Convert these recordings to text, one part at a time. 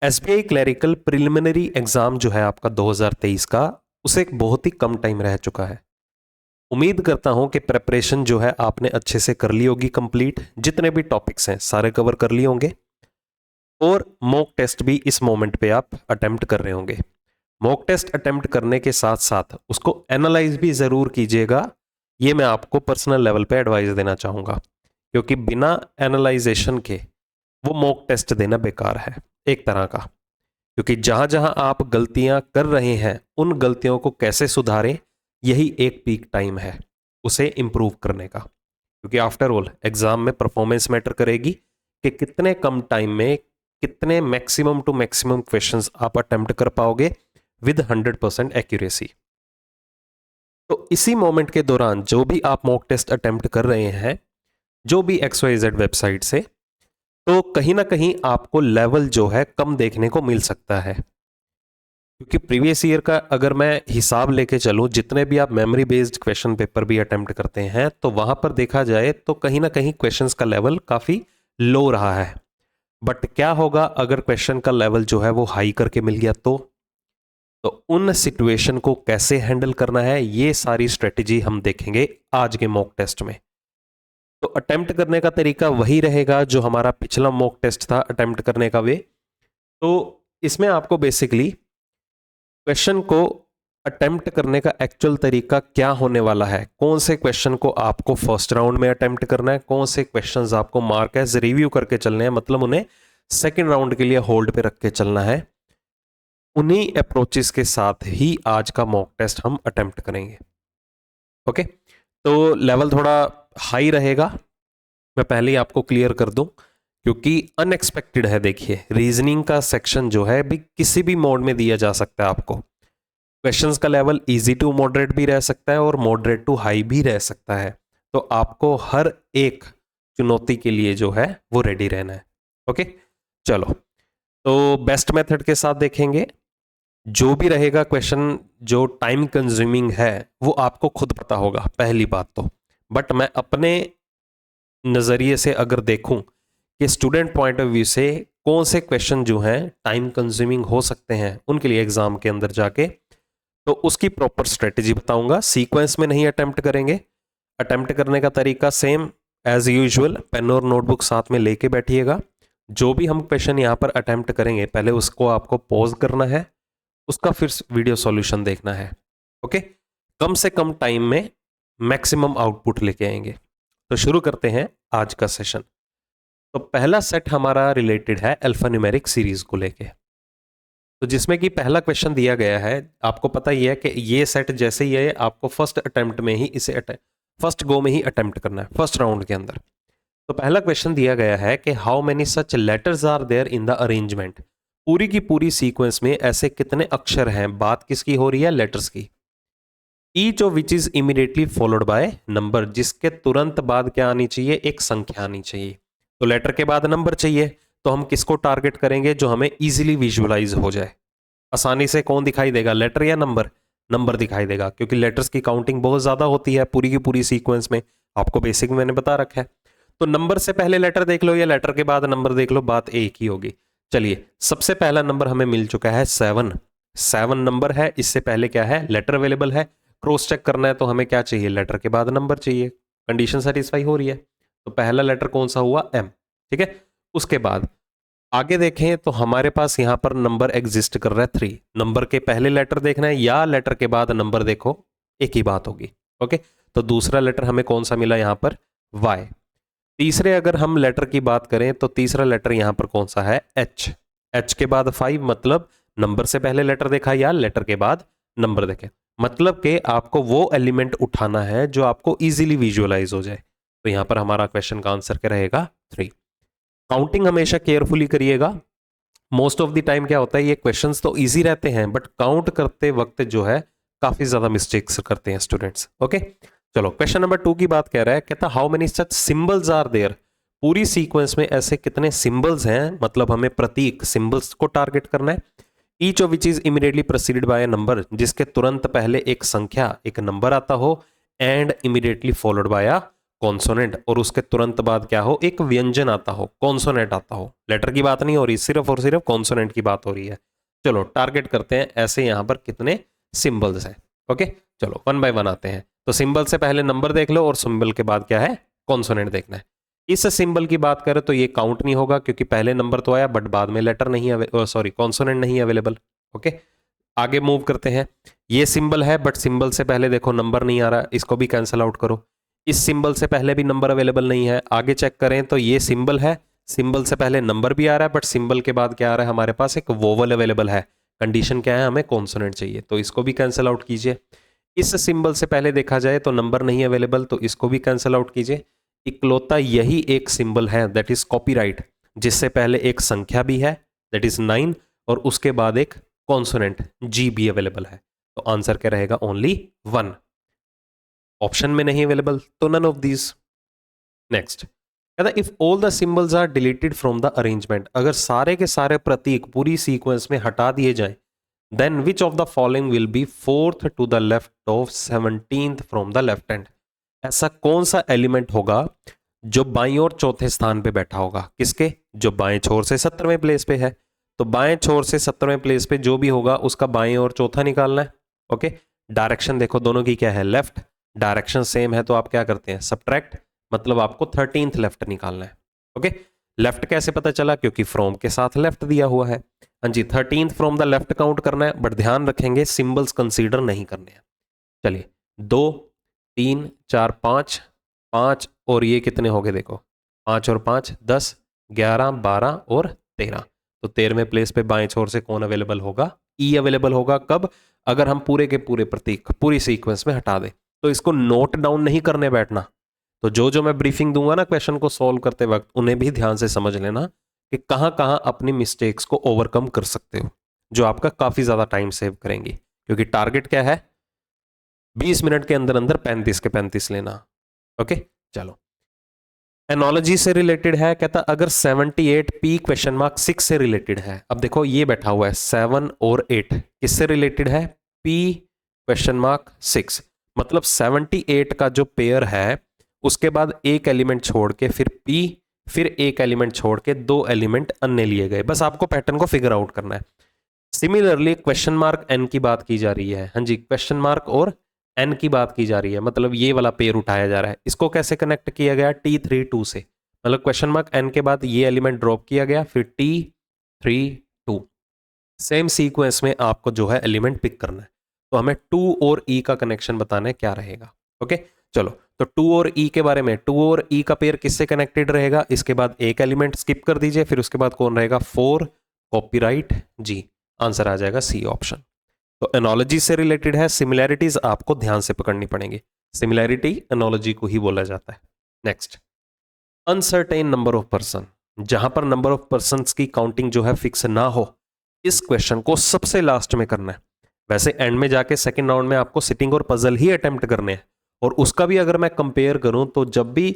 SBI clerical preliminary exam जो है आपका 2023 का, उसे एक बहुत ही कम टाइम रह चुका है। उम्मीद करता हूं कि प्रेपरेशन जो है आपने अच्छे से कर ली होगी कंप्लीट, जितने भी टॉपिक्स हैं सारे कवर कर लिए होंगे और मॉक टेस्ट भी इस मोमेंट पे आप अटेम्प्ट कर रहे होंगे। मॉक टेस्ट अटेम्प्ट करने के साथ साथ उसको एनालाइज भी ज़रूर कीजिएगा। ये मैं आपको पर्सनल लेवल पे एडवाइस देना चाहूँगा, क्योंकि बिना एनालाइजेशन के वो मॉक टेस्ट देना बेकार है एक तरह का। क्योंकि जहां जहां आप गलतियां कर रहे हैं उन गलतियों को कैसे सुधारें, यही एक पीक टाइम है उसे इम्प्रूव करने का। क्योंकि आफ्टर ऑल एग्जाम में परफॉर्मेंस मैटर करेगी कि कितने कम टाइम में कितने मैक्सिमम टू मैक्सिमम क्वेश्चंस आप अटेम्प्ट कर पाओगे विद 100% एक्यूरेसी। तो इसी मोमेंट के दौरान जो भी आप मॉक टेस्ट अटेम्प्ट कर रहे हैं, जो भी XYZ वेबसाइट से, तो कहीं ना कहीं आपको लेवल जो है कम देखने को मिल सकता है। क्योंकि प्रीवियस ईयर का अगर मैं हिसाब लेके चलूं, जितने भी आप मेमोरी बेस्ड क्वेश्चन पेपर भी अटेम्प्ट करते हैं, तो वहां पर देखा जाए तो कहीं ना कहीं क्वेश्चंस का लेवल काफी लो रहा है। बट क्या होगा अगर क्वेश्चन का लेवल जो है वो हाई करके मिल गया तो उन सिचुएशन को कैसे हैंडल करना है, ये सारी स्ट्रेटेजी हम देखेंगे आज के मॉक टेस्ट में। तो अटेम्प्ट करने का तरीका वही रहेगा जो हमारा पिछला मॉक टेस्ट था अटेम्प्ट करने का वे। तो इसमें आपको बेसिकली क्वेश्चन को अटेम्प्ट करने का एक्चुअल तरीका क्या होने वाला है, कौन से क्वेश्चन को आपको फर्स्ट राउंड में अटेम्प्ट करना है, कौन से क्वेश्चंस आपको मार्क एज रिव्यू करके चलने हैं, मतलब उन्हें सेकंड राउंड के लिए होल्ड पे रख के चलना है, उन्हीं अप्रोचेस के साथ ही आज का मॉक टेस्ट हम अटेम्प्ट करेंगे। ओके, तो लेवल थोड़ा हाई रहेगा, मैं पहले ही आपको क्लियर कर दूं, क्योंकि अनएक्सपेक्टेड है। देखिए, रीजनिंग का सेक्शन जो है भी किसी भी मोड में दिया जा सकता है आपको। क्वेश्चंस का लेवल इजी टू मॉडरेट भी रह सकता है और मॉडरेट टू हाई भी रह सकता है। तो आपको हर एक चुनौती के लिए जो है वो रेडी रहना है। ओके, चलो, तो बेस्ट मेथड के साथ देखेंगे। जो भी रहेगा क्वेश्चन जो टाइम कंज्यूमिंग है वो आपको खुद पता होगा, पहली बात तो। बट मैं अपने नज़रिए से अगर देखूं कि स्टूडेंट पॉइंट ऑफ व्यू से कौन से क्वेश्चन जो हैं टाइम कंज्यूमिंग हो सकते हैं उनके लिए एग्जाम के अंदर जाके, तो उसकी प्रॉपर स्ट्रेटेजी बताऊंगा। सीक्वेंस में नहीं अटेम्प्ट करेंगे। अटेम्प्ट करने का तरीका सेम एज यूजुअल, पेन और नोटबुक साथ में लेके बैठिएगा। जो भी हम क्वेश्चन यहाँ पर अटेम्प्ट करेंगे पहले उसको आपको पॉज करना है, उसका फिर वीडियो सॉल्यूशन देखना है। ओके, कम से कम टाइम में मैक्सिमम आउटपुट लेके आएंगे। तो शुरू करते हैं आज का सेशन। तो पहला सेट हमारा रिलेटेड है अल्फान्यूमेरिक सीरीज को लेके, तो जिसमें कि पहला क्वेश्चन दिया गया है। आपको पता ही है कि ये सेट जैसे ही है आपको फर्स्ट अटेम्प्ट में ही इसे फर्स्ट गो में ही अटेम्प्ट करना है, फर्स्ट राउंड के अंदर। तो पहला क्वेश्चन दिया गया है कि how many such letters are there in the arrangement. पूरी की पूरी सीक्वेंस में ऐसे कितने अक्षर हैं, बात किसकी हो रही है, लेटर्स की। Each of which is immediately followed by number, जिसके तुरंत बाद क्या आनी चाहिए, एक संख्या आनी चाहिए। तो लेटर के बाद नंबर चाहिए, तो हम किसको टारगेट करेंगे, जो हमें इजीली विजुअलाइज हो जाए। आसानी से कौन दिखाई देगा, लेटर या नंबर? नंबर दिखाई देगा, क्योंकि लेटर्स की काउंटिंग बहुत ज्यादा होती है पूरी की पूरी सीक्वेंस में, आपको बेसिक में मैंने बता रखा है। तो नंबर से पहले लेटर देख लो या लेटर के बाद नंबर देख लो, बात एक ही होगी। चलिए, सबसे पहला नंबर हमें मिल चुका है 7। 7 नंबर है, इससे पहले क्या है, लेटर अवेलेबल है। क्रॉस चेक करना है तो हमें क्या चाहिए, लेटर के बाद नंबर चाहिए। कंडीशन सेटिस्फाई हो रही है, तो पहला लेटर कौन सा हुआ, M। ठीक है, उसके बाद आगे देखें तो हमारे पास यहां पर नंबर एग्जिस्ट कर रहा है 3। नंबर के पहले लेटर देखना है या लेटर के बाद नंबर, देखो एक ही बात होगी। ओके, तो दूसरा लेटर हमें कौन सा मिला यहां पर, Y। तीसरे अगर हम लेटर की बात करें तो तीसरा लेटर यहां पर कौन सा है, H। H के बाद 5, मतलब नंबर से पहले लेटर देखा या लेटर के बाद नंबर देखे, मतलब कि आपको वो एलिमेंट उठाना है जो आपको इजीली विजुअलाइज हो जाए। तो यहां पर हमारा क्वेश्चन का आंसर क्या रहेगा, 3। काउंटिंग हमेशा केयरफुली करिएगा। मोस्ट ऑफ द टाइम क्या होता है, ये क्वेश्चंस तो इजी रहते हैं बट काउंट करते वक्त जो है काफी ज्यादा मिस्टेक्स करते हैं स्टूडेंट्स। ओके, चलो क्वेश्चन नंबर 2 की बात कह रहा है, कहता how many such symbols are there. पूरी सीक्वेंस में ऐसे कितने सिंबल्स हैं, मतलब हमें प्रतीक सिंबल्स को टारगेट करना है। Each of which is immediately preceded by a number, जिसके तुरंत पहले एक संख्या, एक नंबर आता हो, and immediately followed by a consonant और उसके तुरंत बाद क्या हो, एक व्यंजन आता हो, कॉन्सोनेंट आता हो। लेटर की बात नहीं हो रही, सिर्फ और सिर्फ कॉन्सोनेंट की बात हो रही है। चलो टारगेट करते हैं ऐसे यहाँ पर कितने सिंबल्स हैं। ओके, चलो वन बाय वन आते हैं। तो सिंबल से पहले नंबर देख लो और सिंबल के बाद क्या है, कॉन्सोनेंट देखना है। इस सिंबल की बात करें तो ये काउंट नहीं होगा क्योंकि पहले नंबर तो आया बट बाद में लेटर नहीं, सॉरी कॉन्सोनेंट नहीं अवेलेबल। ओके, आगे मूव करते हैं। ये सिंबल है बट सिंबल से पहले देखो नंबर नहीं आ रहा, इसको भी कैंसिल आउट करो। इस सिंबल से पहले भी नंबर अवेलेबल नहीं है। आगे चेक करें तो ये सिंबल है, सिंबल से पहले नंबर भी आ रहा है बट सिंबल के बाद क्या आ रहा है, हमारे पास एक वोवल अवेलेबल है। कंडीशन क्या है, हमें कॉन्सोनेंट चाहिए, तो इसको भी कैंसिल आउट कीजिए। इस सिंबल से पहले देखा जाए तो नंबर नहीं अवेलेबल, तो इसको भी कैंसिल आउट कीजिए। इकलौता यही एक सिंबल है दैट इज कॉपीराइट, जिससे पहले एक संख्या भी है दैट इज 9 और उसके बाद एक कॉन्सोनेंट जी भी अवेलेबल है। तो आंसर क्या रहेगा, ओनली 1। ऑप्शन में नहीं अवेलेबल तो नन ऑफ दीज। नेक्स्ट कहता है if all the symbols are deleted from the arrangement, अगर सारे के सारे प्रतीक पूरी सीक्वेंस में हटा दिए जाएं, then which of the following will be fourth to the left of 17th from the left hand. ऐसा कौन सा एलिमेंट होगा जो बाईं और चौथे स्थान पे बैठा होगा, किसके, जो बाएं छोर से 17वें प्लेस पे है। तो बाएं छोर से 17वें प्लेस पे जो भी होगा उसका बाएं और चौथा निकालना है। ओके, डायरेक्शन देखो दोनों की क्या है, लेफ्ट। डायरेक्शन सेम है तो आप क्या करते हैं, सब्ट्रैक्ट, मतलब आपको 13th लेफ्ट निकालना है। ओके, लेफ्ट कैसे पता चला, क्योंकि फ्रॉम के साथ लेफ्ट दिया हुआ है। हाँ जी, 13th from the left count करना है, बट ध्यान रखेंगे सिंबल्स कंसीडर नहीं करने हैं। चलिए 2 3 4 5, 5 और ये कितने हो गए देखो, 5 और 5 10 11 12 और 13। तो 13वें प्लेस पे बाएं छोर से कौन अवेलेबल होगा, ई अवेलेबल होगा। कब, अगर हम पूरे के पूरे प्रतीक पूरी सीक्वेंस में हटा दें। तो इसको नोट डाउन नहीं करने बैठना, तो जो जो मैं ब्रीफिंग दूंगा ना क्वेश्चन को सॉल्व करते वक्त, उन्हें भी ध्यान से समझ लेना कि कहां कहां अपनी मिस्टेक्स को ओवरकम कर सकते हो, जो आपका काफी ज्यादा टाइम सेव करेंगी। क्योंकि टारगेट क्या है, 20 मिनट के अंदर अंदर 35 के 35 लेना। ओके, चलो एनोलॉजी से रिलेटेड है, कहता अगर 78 पी क्वेश्चन मार्क 6 से रिलेटेड है। अब देखो ये बैठा हुआ है 7 और 8, किससे रिलेटेड है, पी क्वेश्चन मार्क 6, मतलब 78 का जो पेयर है उसके बाद एक एलिमेंट छोड़ के फिर पी, फिर एक एलिमेंट छोड़ के 2 एलिमेंट अन्य लिए गए। बस आपको पैटर्न को फिगर आउट करना है। सिमिलरली क्वेश्चन मार्क एन की बात की जा रही है, हाँ जी क्वेश्चन मार्क और एन की बात की जा रही है, मतलब ये वाला पेयर उठाया जा रहा है। इसको कैसे कनेक्ट किया गया, T32 से, मतलब क्वेश्चन मार्क एन के बाद ये एलिमेंट ड्रॉप किया गया, फिर T32 सेम सीक्वेंस में आपको जो है एलिमेंट पिक करना है। तो हमें 2 और ई का कनेक्शन बताना है क्या रहेगा। ओके, चलो तो 2 और ई के बारे में, 2 और ई का पेयर किससे कनेक्टेड रहेगा, इसके बाद एक एलिमेंट स्किप कर दीजिए, फिर उसके बाद कौन रहेगा, 4 कॉपीराइट जी। आंसर आ जाएगा सी ऑप्शन। तो एनोलॉजी से रिलेटेड है, सिमिलैरिटीज आपको ध्यान से पकड़नी पड़ेंगी। सिमिलैरिटी एनोलॉजी को ही बोला जाता है। Next, uncertain number of person, जहां पर नंबर ऑफ पर्संस की काउंटिंग जो है फिक्स ना हो, इस क्वेश्चन को सबसे लास्ट में करना है। वैसे एंड में जाके सेकंड राउंड में आपको सिटिंग और पजल ही अटेम्प्ट करने हैं, और उसका भी अगर मैं कंपेयर करूं तो जब भी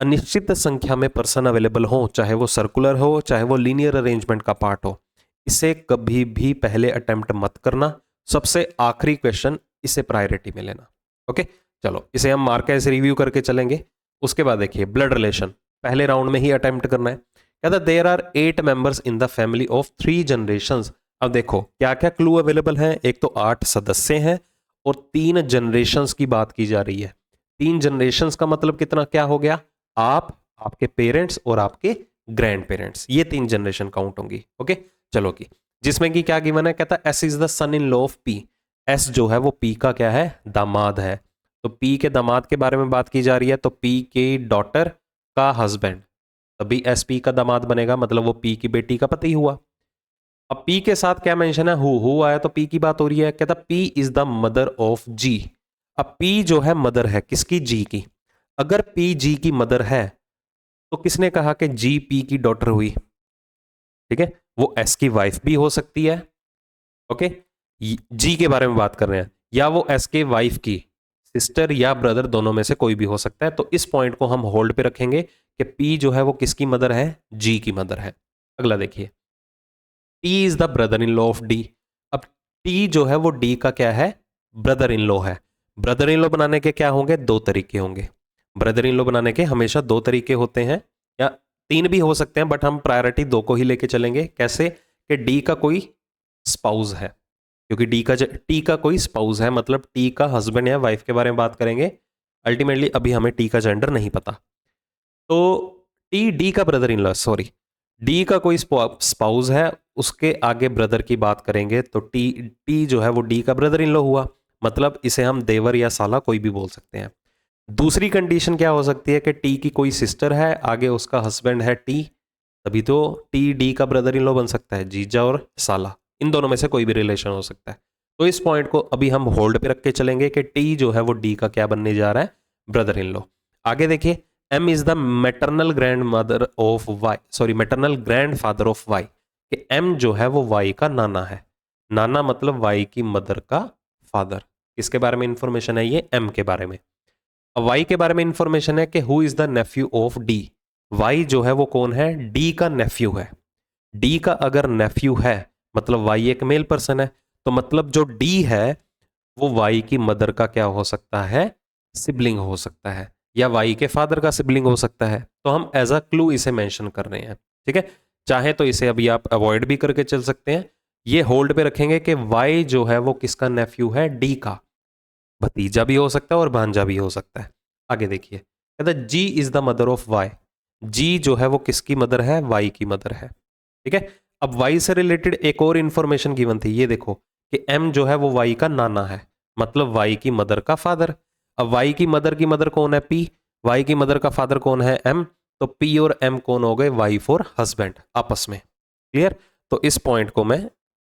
अनिश्चित संख्या में पर्सन अवेलेबल हो, चाहे वो सर्कुलर हो चाहे वो लीनियर अरेंजमेंट का पार्ट हो, इसे कभी भी पहले अटेम्प्ट मत करना, सबसे आखिरी क्वेश्चन इसे प्रायोरिटी में लेना। ओके, चलो इसे हम मार्क ऐसे रिव्यू करके चलेंगे। उसके बाद देखिए ब्लड रिलेशन पहले राउंड में ही अटेम्प्ट करना है। कहता there are 8 members in the family of 3 generations. अब देखो क्या क्या क्लू अवेलेबल है, एक तो 8 सदस्य हैं और 3 जनरेशंस की बात की जा रही है। 3 जनरेशंस का मतलब कितना, क्या हो गया, आप, आपके पेरेंट्स और आपके ग्रैंड पेरेंट्स, ये 3 जनरेशन काउंट होंगी। ओके, चलो की जिसमें कि क्या गिवन है, कहता S is the son in law of P. S जो है वो पी का क्या है, दामाद है। तो पी के दामाद के बारे में बात की जा रही है, तो पी के डॉटर का हस्बैंड, तभी एस पी का दामाद बनेगा, मतलब वो पी की बेटी का पति हुआ। अब पी के साथ क्या मेंशन है, हु आया तो पी की बात हो रही है। कहता P is the mother of G. अब पी जो है मदर है किसकी, जी की। अगर पी जी की मदर है तो किसने कहा कि जी पी की डॉटर हुई, ठीक है, वो एस की वाइफ भी हो सकती है। ओके, जी के बारे में बात कर रहे हैं, या वो एस के वाइफ की सिस्टर या ब्रदर, दोनों में से कोई भी हो सकता है। तो इस पॉइंट को हम होल्ड पे रखेंगे कि पी जो है वो किसकी मदर है, जी की मदर है। अगला देखिए, T is the brother in law of D. अब टी जो है वो डी का क्या है, ब्रदर इन लॉ है। ब्रदर इन लॉ बनाने के क्या होंगे, 2 तरीके होंगे। ब्रदर इन लॉ बनाने के हमेशा 2 तरीके होते हैं, या 3 भी हो सकते हैं, बट हम प्रायोरिटी 2 को ही लेके चलेंगे। कैसे? कि डी का कोई स्पाउस है, क्योंकि टी का कोई स्पाउस है, मतलब टी का हस्बैंड या वाइफ के बारे में बात करेंगे। अल्टीमेटली अभी हमें टी का जेंडर नहीं पता, तो टी डी का brother in law, sorry, D का कोई स्पाउस है, उसके आगे ब्रदर की बात करेंगे तो टी जो है वो डी का ब्रदर इन लॉ हुआ, मतलब इसे हम देवर या साला कोई भी बोल सकते हैं। दूसरी कंडीशन क्या हो सकती है कि टी की कोई सिस्टर है, आगे उसका हस्बैंड है टी, तभी तो टी डी का ब्रदर इन लॉ बन सकता है, जीजा और साला, इन दोनों में से कोई भी रिलेशन हो सकता है। तो इस पॉइंट को अभी हम होल्ड पे रख के चलेंगे कि टी जो है वो डी का क्या बनने जा रहा है, ब्रदर इन लॉ। आगे देखिए, M is the maternal grandmother of Y, sorry maternal grandfather of Y, कि एम जो है वो वाई का नाना है। नाना मतलब वाई की मदर का फादर। किसके बारे में इंफॉर्मेशन है ये? एम के बारे में। अब वाई के बारे में इंफॉर्मेशन है कि who is the nephew of D. Y जो है वो कौन है? डी का नेफ्यू है। डी का अगर नेफ्यू है मतलब वाई एक मेल पर्सन है, तो मतलब जो डी है वो वाई की मदर का क्या हो सकता है? सिबलिंग हो सकता है, या वाई के फादर का सिबलिंग हो सकता है। तो हम एज अ क्लू इसे मेंशन कर रहे हैं, ठीक है। चाहे तो इसे अभी आप अवॉइड भी करके चल सकते हैं, ये होल्ड पे रखेंगे कि वाई जो है वो किसका नेफ्यू है? डी का। भतीजा भी हो सकता है और भांजा भी हो सकता है। आगे देखिए, कहता है G is the mother of Y. G जो है वो किसकी मदर है? वाई की मदर है, ठीक है। अब वाई से रिलेटेड एक और इंफॉर्मेशन गिवन थी, ये देखो कि एम जो है वो वाई का नाना है, मतलब वाई की मदर का फादर। अब वाई की मदर कौन है? पी। वाई की मदर का फादर कौन है? एम। तो पी और एम कौन हो गए? वाइफ और हस्बैंड आपस में। क्लियर? तो इस पॉइंट को मैं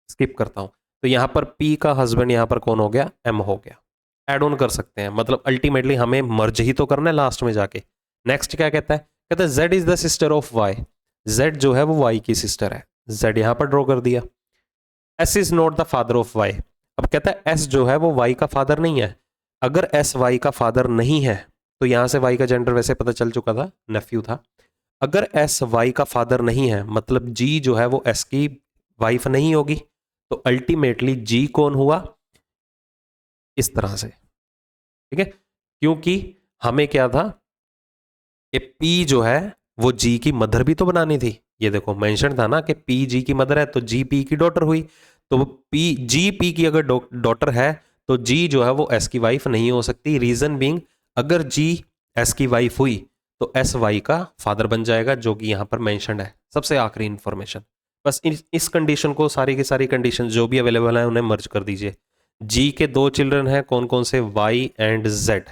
स्किप करता हूं। तो यहां पर पी का हस्बैंड यहां पर कौन हो गया? एम हो गया। एड ऑन कर सकते हैं, मतलब अल्टीमेटली हमें मर्ज ही तो करना है लास्ट में जाके। नेक्स्ट क्या कहता है? कहता है Z is the sister of Y. Z जो है वो वाई की सिस्टर है, जेड यहां पर ड्रॉ कर दिया। S is not the father of Y. अब कहता है एस जो है वो वाई का फादर नहीं है। अगर एस वाई का फादर नहीं है तो यहां से वाई का जेंडर वैसे पता चल चुका था, नेफ्यू था। अगर एस वाई का फादर नहीं है मतलब जी जो है वो एस की वाइफ नहीं होगी, तो अल्टीमेटली जी कौन हुआ? इस तरह से, ठीक है। क्योंकि हमें क्या था कि पी जो है वो जी की मदर भी तो बनानी थी। ये देखो मेंशन था ना कि पी जी की मदर है तो जी पी की डॉटर हुई। तो पी जी पी की अगर डॉटर है तो जी जो है वो एस की वाइफ नहीं हो सकती। रीजन बीइंग, अगर जी एस की वाइफ हुई तो एस वाई का फादर बन जाएगा, जो कि यहां पर मेंशन है। सबसे आखिरी इंफॉर्मेशन, बस इस कंडीशन को, सारी की सारी कंडीशन जो भी अवेलेबल है उन्हें मर्ज कर दीजिए। जी के 2 चिल्ड्रन हैं, कौन कौन से? Y and Z.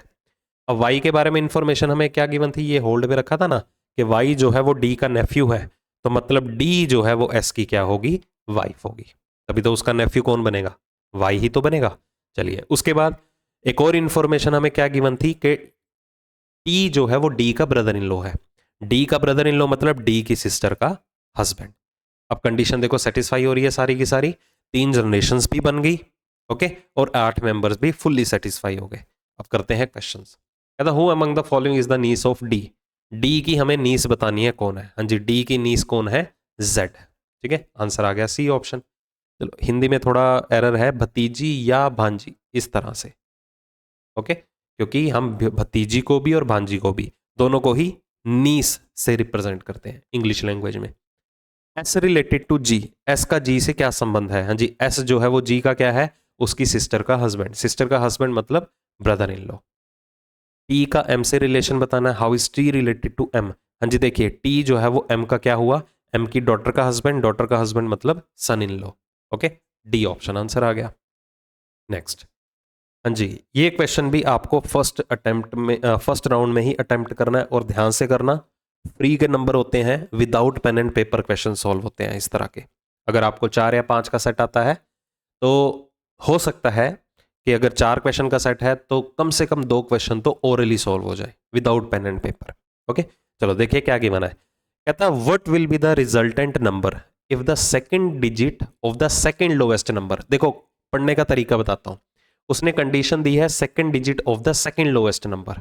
अब वाई के बारे में इंफॉर्मेशन हमें क्या गिवन थी? ये होल्ड पे रखा था ना कि वाई जो है वो डी का नेफ्यू है, तो मतलब डी जो है वो एस की क्या होगी? वाइफ होगी। तभी तो उसका नेफ्यू कौन बनेगा? वाई ही तो बनेगा। चलिए, उसके बाद एक और इंफॉर्मेशन हमें क्या गिवन थी कि टी जो है वो डी का ब्रदर इन लॉ है। डी का ब्रदर इन लॉ मतलब डी की सिस्टर का हस्बैंड। अब कंडीशन देखो सेटिस्फाई हो रही है सारी की सारी, 3 जनरेशंस भी बन गई, ओके, और 8 मेंबर्स भी फुल्ली सेटिस्फाई हो गए। अब करते हैं क्वेश्चंस। कहता who among the following is the niece of D. D की हमें नीस बतानी है, कौन है? हाँ जी, डी की नीस कौन है? जेड। ठीक है, आंसर आ गया सी ऑप्शन। चलो, हिंदी में थोड़ा एरर है, भतीजी या भांजी, इस तरह से, ओके, क्योंकि हम भतीजी को भी और भांजी को भी, दोनों को ही नीस से रिप्रेजेंट करते हैं इंग्लिश लैंग्वेज में। S related to G, S का जी से क्या संबंध है? हाँ जी, एस जो है वो जी का क्या है? उसकी सिस्टर का हस्बैंड। सिस्टर का हस्बैंड मतलब ब्रदर इन लॉ। टी का एम से रिलेशन बताना है, how is T related to M. हाँ जी, देखिए टी जो है वो एम का क्या हुआ? एम की डॉटर का हस्बैंड, डॉटर का हस्बैंड मतलब son in law. Okay, D option answer आ गया। नेक्स्ट, हाँ जी, ये क्वेश्चन भी आपको फर्स्ट अटेम्प्ट में, फर्स्ट राउंड में ही अटेम्प्ट करना है, और ध्यान से करना। फ्री के नंबर होते हैं, without pen and paper question solve होते हैं इस तरह के। अगर आपको 4 या 5 का सेट आता है तो हो सकता है कि अगर 4 क्वेश्चन का सेट है तो कम से कम 2 क्वेश्चन तो ओरली सॉल्व हो जाए without pen and paper. Okay, चलो देखिए क्या गिवन है। कहता है what will be the resultant number if the second digit of the second lowest number. देखो, पढ़ने का तरीका बताता हूं। उसने कंडीशन दी है second digit of the second lowest number,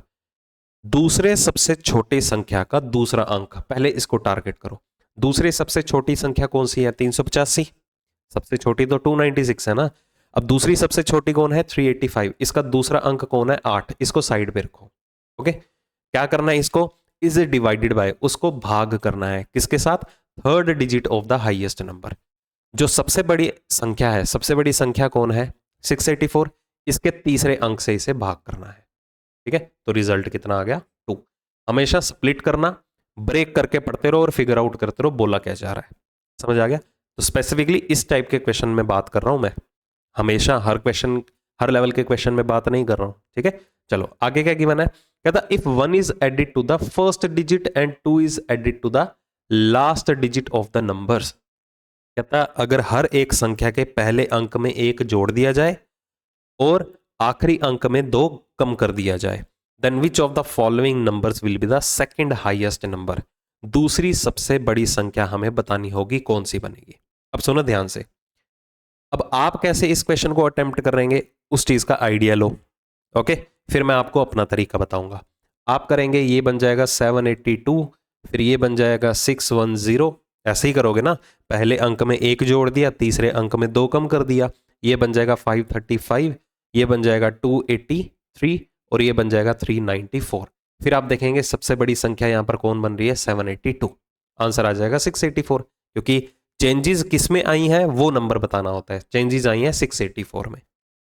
दूसरे सबसे छोटी संख्या का दूसरा अंक। पहले इसको टारगेट करो। दूसरे सबसे छोटी संख्या कौन सी है? 385। सबसे छोटी तो 296 है ना। अब दूसरी सबसे छोटी कौन है? 385। इसका दूसरा अंक कौन है? 8। इसको साइड पे रखो। ओके, क्या करना है इसको, इज डिवाइडेड बाय, उसको भाग करना है किसके साथ, third digit of the highest number. जो सबसे बड़ी संख्या है, सबसे बड़ी संख्या कौन है 684, इसके तीसरे अंक से इसे भाग करना है। ठीक है, तो रिजल्ट कितना आ गया 2। हमेशा स्प्लिट करना, ब्रेक करके पढ़ते रहो और फिगर आउट करते रहो बोला क्या जा रहा है। समझ आ गया। तो स्पेसिफिकली इस टाइप के क्वेश्चन में बात कर रहा हूं मैं, हमेशा हर क्वेश्चन हर लेवल के क्वेश्चन में बात नहीं कर रहा हूं। ठीक है, चलो आगे क्या गिवन है, कहता if 1 is added to the first digit and 2 is added to the last digit of the numbers. कहता अगर हर एक संख्या के पहले अंक में 1 जोड़ दिया जाए और आखिरी अंक में 2 कम कर दिया जाए, then which of the following numbers will be the second highest number. दूसरी सबसे बड़ी संख्या हमें बतानी होगी, कौन सी बनेगी। अब सुनो ध्यान से, अब आप कैसे इस क्वेश्चन को अटेम्प्ट करेंगे उस चीज का आइडिया लो। ओके, फिर मैं आपको अपना तरीका बताऊंगा। आप करेंगे, ये बन जाएगा 782, फिर ये बन जाएगा 610, ऐसे ही करोगे ना, पहले अंक में 1 जोड़ दिया, तीसरे अंक में 2 कम कर दिया, ये बन जाएगा 535, ये बन जाएगा 283 और ये बन जाएगा 394। फिर आप देखेंगे सबसे बड़ी संख्या यहां पर कौन बन रही है 782, आंसर आ जाएगा 684, क्योंकि चेंजेस किस में आई हैं वो नंबर बताना होता है, चेंजेस आई हैं 684 में।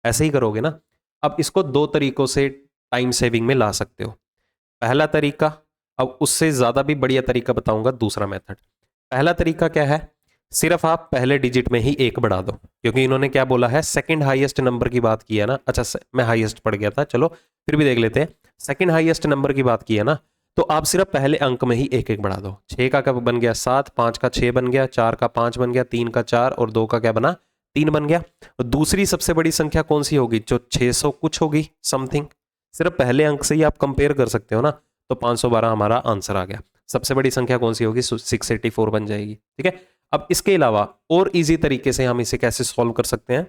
ऐसे ही करोगे ना। अब इसको 2 तरीकों से टाइम सेविंग में ला सकते हो। पहला तरीका, अब उससे ज्यादा भी बढ़िया तरीका बताऊंगा, दूसरा मेथड। पहला तरीका क्या है, सिर्फ आप पहले डिजिट में ही 1 बढ़ा दो, क्योंकि इन्होंने क्या बोला है, सेकंड हाईएस्ट नंबर की बात की है ना। अच्छा, मैं हाईएस्ट पढ़ गया था, चलो फिर भी देख लेते हैं। सेकंड हाईएस्ट नंबर की बात की है ना, तो आप सिर्फ पहले अंक में ही 1 बढ़ा दो। 6 का कब बन गया 7, 5 का 6 बन गया, 4 का 5 बन गया, 3 का 4 और 2 का क्या बना 3 बन गया। और दूसरी सबसे बड़ी संख्या कौन सी होगी, जो 600 कुछ होगी समथिंग, सिर्फ पहले अंक से ही आप कंपेयर कर सकते हो ना। तो 512 हमारा आंसर आ गया। सबसे बड़ी संख्या कौन सी होगी, 684 बन जाएगी। ठीक है, अब इसके अलावा और इजी तरीके से हम इसे कैसे सॉल्व कर सकते हैं,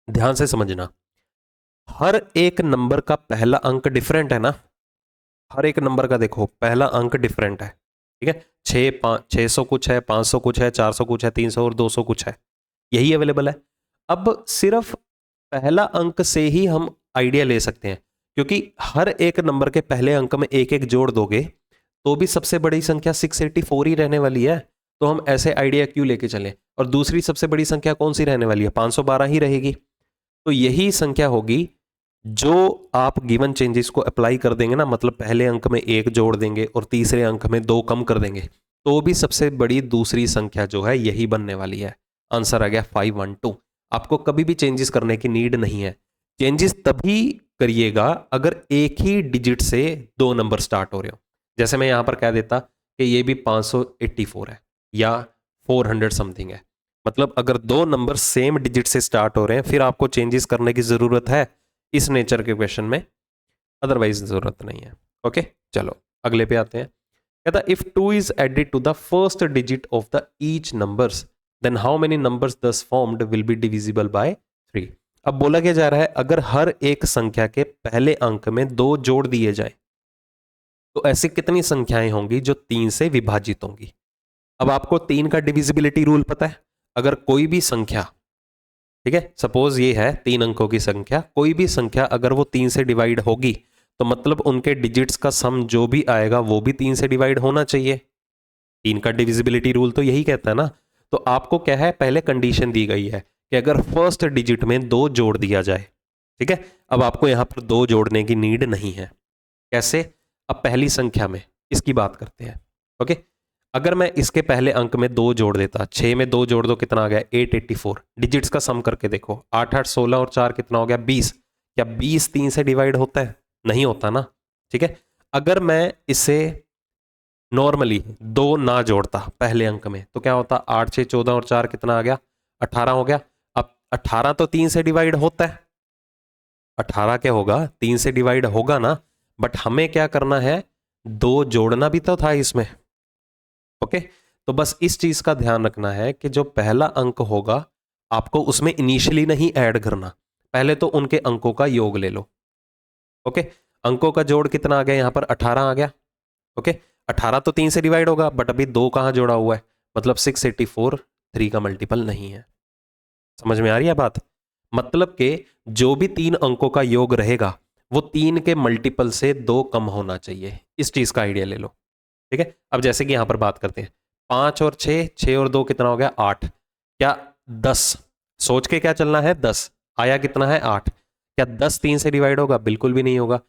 ध्यान से समझना। हर एक नंबर का पहला अंक डिफरेंट है ना, हर एक नंबर का देखो पहला अंक डिफरेंट है। ठीक है, 600 कुछ है, 500 कुछ है, 400 कुछ है, 300 और 200 कुछ है, यही अवेलेबल है। अब सिर्फ पहला अंक से ही हम आइडिया ले सकते हैं, क्योंकि हर एक नंबर के पहले अंक में 1 जोड़ दोगे तो भी सबसे बड़ी संख्या 684 ही रहने वाली है। तो हम ऐसे आइडिया क्यों लेके चलें, और दूसरी सबसे बड़ी संख्या कौन सी रहने वाली है, 512 ही रहेगी। तो यही संख्या होगी जो आप गिवन चेंजेस को अप्लाई कर देंगे ना, मतलब पहले अंक में 1 जोड़ देंगे और तीसरे अंक में 2 कम कर देंगे, तो भी सबसे बड़ी दूसरी संख्या जो है यही बनने वाली है। आंसर आ गया 512। आपको कभी भी चेंजेस करने की नीड नहीं है। चेंजेस तभी करिएगा अगर एक ही डिजिट से 2 नंबर स्टार्ट हो रहे हो। जैसे मैं यहां पर कह देता कि ये भी 584 है या 400 समथिंग है, मतलब अगर 2 नंबर सेम डिजिट से स्टार्ट हो रहे हैं फिर आपको चेंजेस करने की जरूरत है इस नेचर के क्वेश्चन में, अदरवाइज जरूरत नहीं है। ओके, चलो अगले पे आते हैं। कहता if 2 is added to the first digit of the each numbers then how many numbers thus formed will be divisible by 3। अब बोला क्या जा रहा है, अगर हर एक संख्या के पहले अंक में 2 जोड़ दिए जाए तो ऐसी कितनी संख्याएं होंगी जो 3 से विभाजित होंगी। अब आपको 3 का डिविजिबिलिटी रूल पता है। अगर कोई भी संख्या, ठीक है, सपोज ये है 3 अंकों की संख्या, कोई भी संख्या अगर वो 3 से डिवाइड होगी तो मतलब उनके डिजिट्स का सम जो भी आएगा वो भी 3 से डिवाइड होना चाहिए। 3 का डिविजिबिलिटी रूल तो यही कहता है ना। तो आपको क्या है, पहले कंडीशन दी गई है कि अगर फर्स्ट डिजिट में 2 जोड़ दिया जाए। ठीक है, अब आपको यहां पर 2 जोड़ने की नीड नहीं है। कैसे, अब पहली संख्या में इसकी बात करते हैं। ओके, अगर मैं इसके पहले अंक में 2 जोड़ देता, 6 में 2 जोड़ दो कितना आ गया 884। डिजिट्स का सम करके देखो, 8 8 16 और 4 कितना हो गया 20। क्या 20 3 से डिवाइड होता है, नहीं होता ना। ठीक है, अगर मैं इसे नॉर्मली 2 ना जोड़ता पहले अंक में तो क्या होता, 8 6 14 और 4 कितना आ गया 18 हो गया। अब 18 तो 3 से डिवाइड होता है, 18 क्या होगा 3 से डिवाइड होगा ना, बट हमें क्या करना है, 2 जोड़ना भी तो था इसमें। ओके, तो बस इस चीज का ध्यान रखना है कि जो पहला अंक होगा आपको उसमें इनिशियली नहीं ऐड करना, पहले तो उनके अंकों का योग ले लो। ओके, अंकों का जोड़ कितना आ गया यहां पर 18 आ गया। ओके, 18 तो 3 से डिवाइड होगा बट अभी 2 कहां जोड़ा हुआ है, मतलब 684 3 का मल्टीपल नहीं है। समझ में आ रही है बात, मतलब कि जो भी 3 अंकों का योग रहेगा वो 3 के मल्टीपल से 2 कम होना चाहिए। इस चीज़ का आइडिया ले लो, ठीक है। अब जैसे कि यहाँ पर बात करते हैं, 5 और 6, 6 और 2 कितना हो गया 8, क्या 10, सोच के क्या चलना है, 10 आया कितना है 8, क्या 10 3 से डिवाइड होगा, बिल्कुल भी नहीं होगा,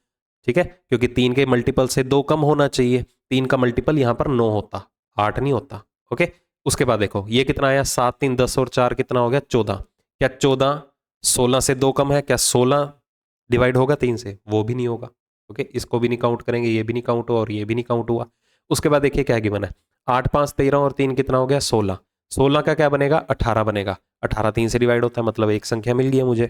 ठीक है, क्योंकि 3 के मल्टीपल से 2 कम होना चाहिए, 3 का मल्टीपल यहाँ पर 9 होता, 8 नहीं होता, ओके। उसके बाद देखो ये कितना आया 7 3 10 और 4 कितना हो गया 14, क्या 14 16 से 2 कम है, क्या 16 डिवाइड होगा 3 से, वो भी नहीं होगा, ओके। इसको भी नहीं काउंट करेंगे, ये भी नहीं काउंट हुआ और ये भी नहीं काउंट हुआ। उसके बाद देखिए क्या गिवन है, 8 5 13 और 3 कितना हो गया 16, 16 का क्या बनेगा 18 बनेगा, 18 3 से डिवाइड होता है, मतलब एक संख्या मिल गई है मुझे।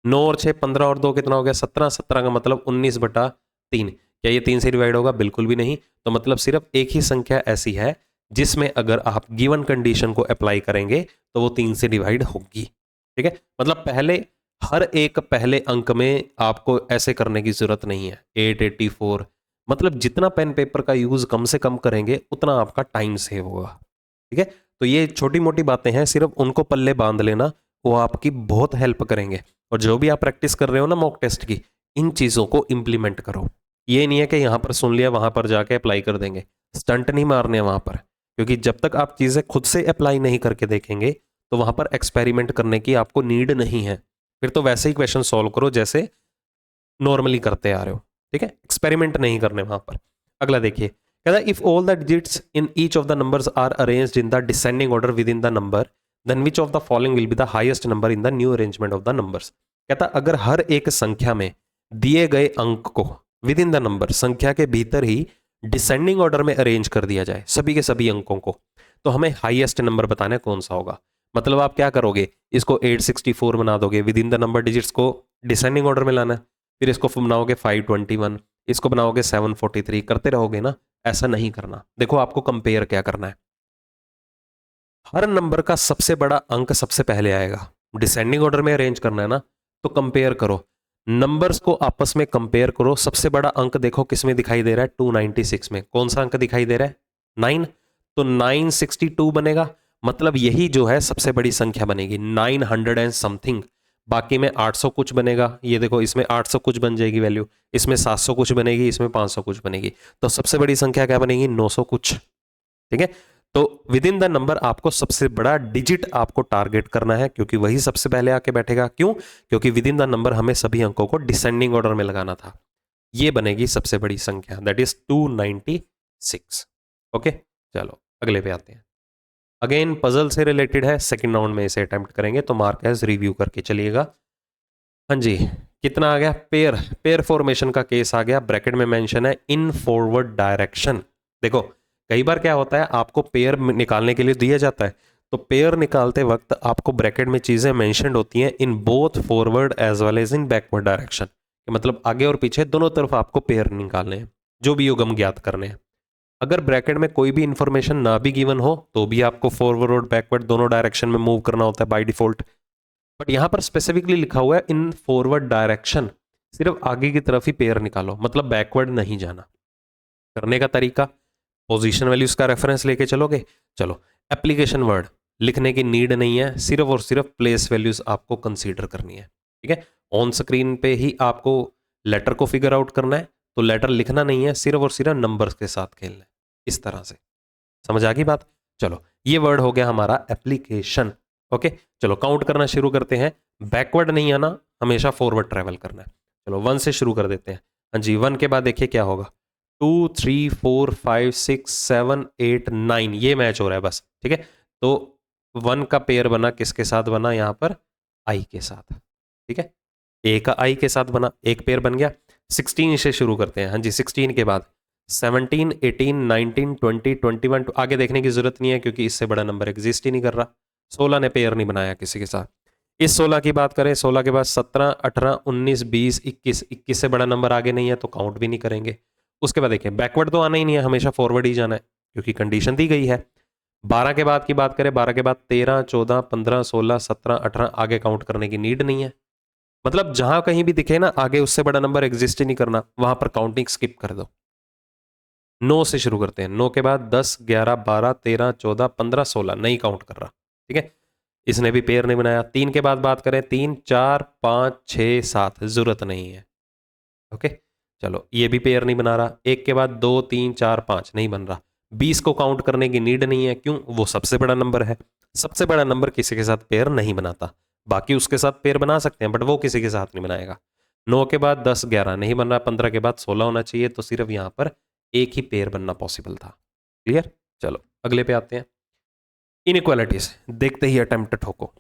9 और 6 15 और 2 कितना हो गया 17, 17 का मतलब 19/3, क्या ये 3 से डिवाइड होगा, बिल्कुल भी नहीं। तो मतलब सिर्फ एक ही संख्या ऐसी है जिसमें अगर आप गिवन कंडीशन को अप्लाई करेंगे तो वो 3 से डिवाइड होगी, ठीक है। मतलब हर एक पहले अंक में आपको ऐसे करने की जरूरत नहीं है, 884, मतलब जितना पेन पेपर का यूज कम से कम करेंगे उतना आपका टाइम सेव होगा, ठीक है। तो ये छोटी मोटी बातें हैं, सिर्फ उनको पल्ले बांध लेना, वो आपकी बहुत हेल्प करेंगे। और जो भी आप प्रैक्टिस कर रहे हो ना मॉक टेस्ट की, इन चीज़ों को इंप्लीमेंट करो। ये नहीं है कि यहाँ पर सुन लिया वहाँ पर जाके अप्लाई कर देंगे, स्टंट नहीं मारने वहाँ पर, क्योंकि जब तक आप चीज़ें खुद से अप्लाई नहीं करके देखेंगे तो वहाँ पर एक्सपेरिमेंट करने की आपको नीड नहीं है। फिर तो वैसे ही क्वेश्चन सॉल्व करो जैसे नॉर्मली करते आ रहे हो, ठीक है, एक्सपेरिमेंट नहीं करने वहाँ पर। अगला देखिए, कहता है if all the digits in each of the numbers are arranged in the descending order within the number, then which of the following will be the highest number in the new arrangement of the numbers. कहता अगर हर एक संख्या में दिए गए अंक को with in the number, संख्या के भीतर ही डिसेंडिंग ऑर्डर में अरेंज कर दिया जाए सभी के सभी अंकों को, तो हमें हाईएस्ट नंबर बताना है कौन सा होगा। मतलब आप क्या करोगे, इसको 864 बना दोगे, with in the number digits को डिसेंडिंग ऑर्डर में लाना है, फिर इसको बनाओगे 521, इसको बनाओगे 743, करते रहोगे ना, ऐसा नहीं करना। देखो आपको कंपेयर क्या करना है, हर नंबर का सबसे बड़ा अंक सबसे पहले आएगा, डिसेंडिंग ऑर्डर में अरेंज करना है ना, तो कंपेयर करो, नंबर्स को आपस में कंपेयर करो। सबसे बड़ा अंक देखो किस में दिखाई दे रहा है, 296 में। कौन सा अंक दिखाई दे रहा है, 9, तो 962 बनेगा, मतलब यही जो है सबसे बड़ी संख्या बनेगी, 900 एंड समथिंग। बाकी में 800 कुछ बनेगा, ये देखो इसमें 800 कुछ बन जाएगी वैल्यू, इसमें 700 कुछ बनेगी, इसमें 500 कुछ बनेगी, तो सबसे बड़ी संख्या क्या बनेगी 900 कुछ, ठीक है। तो विद इन द नंबर आपको सबसे बड़ा डिजिट आपको टारगेट करना है, क्योंकि वही सबसे पहले आके बैठेगा। क्यों, क्योंकि विद इन द नंबर हमें सभी अंकों को डिसेंडिंग ऑर्डर में लगाना था। ये बनेगी सबसे बड़ी संख्या, दैट इज 296। ओके, चलो अगले पे आते हैं। अगेन पजल से रिलेटेड है, सेकंड राउंड में इसे अटेम्प्ट करेंगे, तो मार्क एज रिव्यू करके चलिएगा। हाँ जी, कितना आ गया, पेयर फॉर्मेशन का केस आ गया, ब्रैकेट में मेंशन है इन फॉरवर्ड डायरेक्शन। देखो कई बार क्या होता है, आपको पेयर निकालने के लिए दिया जाता है, तो पेयर निकालते वक्त आपको ब्रैकेट में चीजें मेंशन्ड होती हैं in both forward as well as in backward direction, मतलब आगे और पीछे दोनों तरफ आपको पेयर निकालने हैं, जो भी युग्म ज्ञात करने हैं। अगर ब्रैकेट में कोई भी इंफॉर्मेशन ना भी गिवन हो तो भी आपको फॉरवर्ड और बैकवर्ड दोनों डायरेक्शन में मूव करना होता है बाय डिफॉल्ट। बट यहां पर स्पेसिफिकली लिखा हुआ है इन फॉरवर्ड डायरेक्शन, सिर्फ आगे की तरफ ही पेयर निकालो, मतलब बैकवर्ड नहीं जाना। करने का तरीका, पोजीशन वैल्यूज का रेफरेंस लेके चलोगे, चलो एप्लीकेशन वर्ड लिखने की नीड नहीं है, सिर्फ और सिर्फ प्लेस वैल्यूज आपको कंसीडर करनी है, ठीक है। ऑन स्क्रीन पे ही आपको लेटर को फिगर आउट करना है, तो लेटर लिखना नहीं है, सिर्फ और सिर्फ नंबर्स के साथ खेलना है, इस तरह से। समझ आ गई बात। चलो ये वर्ड हो गया हमारा एप्लीकेशन। ओके, चलो काउंट करना शुरू करते हैं। बैकवर्ड नहीं आना, हमेशा फॉरवर्ड ट्रेवल करना है। चलो 1 से शुरू कर देते हैं। हाँ जी, 1 के बाद देखिए क्या होगा, 2 3 4 5 6 7 8 9, ये मैच हो रहा है बस, ठीक है। तो 1 का पेयर बना, किसके साथ बना, यहाँ पर आई के साथ, ठीक है। ए का आई के साथ बना, एक पेयर बन गया। 16 से शुरू करते हैं। हाँ जी, 16 के बाद 17 18 19 20 21, आगे देखने की जरूरत नहीं है क्योंकि इससे बड़ा नंबर एग्जिस्ट ही नहीं कर रहा। 16 ने पेयर नहीं बनाया किसी के साथ। इस 16 की बात करें, 16 के बाद 17 18 19 20 21, 21 से बड़ा नंबर आगे नहीं है तो काउंट भी नहीं करेंगे। उसके बाद देखिए बैकवर्ड तो आना ही नहीं है, हमेशा फॉरवर्ड ही जाना है क्योंकि कंडीशन दी गई है। 12 के बाद की बात करें, 12 के बाद 13 14 15 16 17 18, आगे काउंट करने की नीड नहीं है। मतलब जहां कहीं भी दिखे ना आगे उससे बड़ा नंबर एग्जिस्ट ही नहीं करना, वहां पर काउंटिंग स्किप कर दो। 9 से शुरू करते हैं। 9 के बाद 10 11 12 13 14 15 16, नहीं काउंट कर रहा, ठीक है। इसने भी पेयर नहीं बनाया। 3 के बाद बात करें, 3 4 5 6 7, जरूरत नहीं है। ओके, चलो ये भी पेयर नहीं बना रहा, एक के बाद 2 3 4 5 नहीं बन रहा। 20 को काउंट करने की नीड नहीं है, क्यों? वो सबसे बड़ा नंबर है, सबसे बड़ा नंबर किसी के साथ पेयर नहीं बनाता। बाकी उसके साथ पेयर बना सकते हैं बट वो किसी के साथ नहीं बनाएगा। 9 के बाद 10 11 नहीं बन रहा, 15 के बाद 16 होना चाहिए, तो सिर्फ यहाँ पर एक ही पेयर बनना पॉसिबल था। क्लियर? चलो अगले पे आते हैं। इनइक्वालिटीज देखते ही अटेम्प्ट ठोको।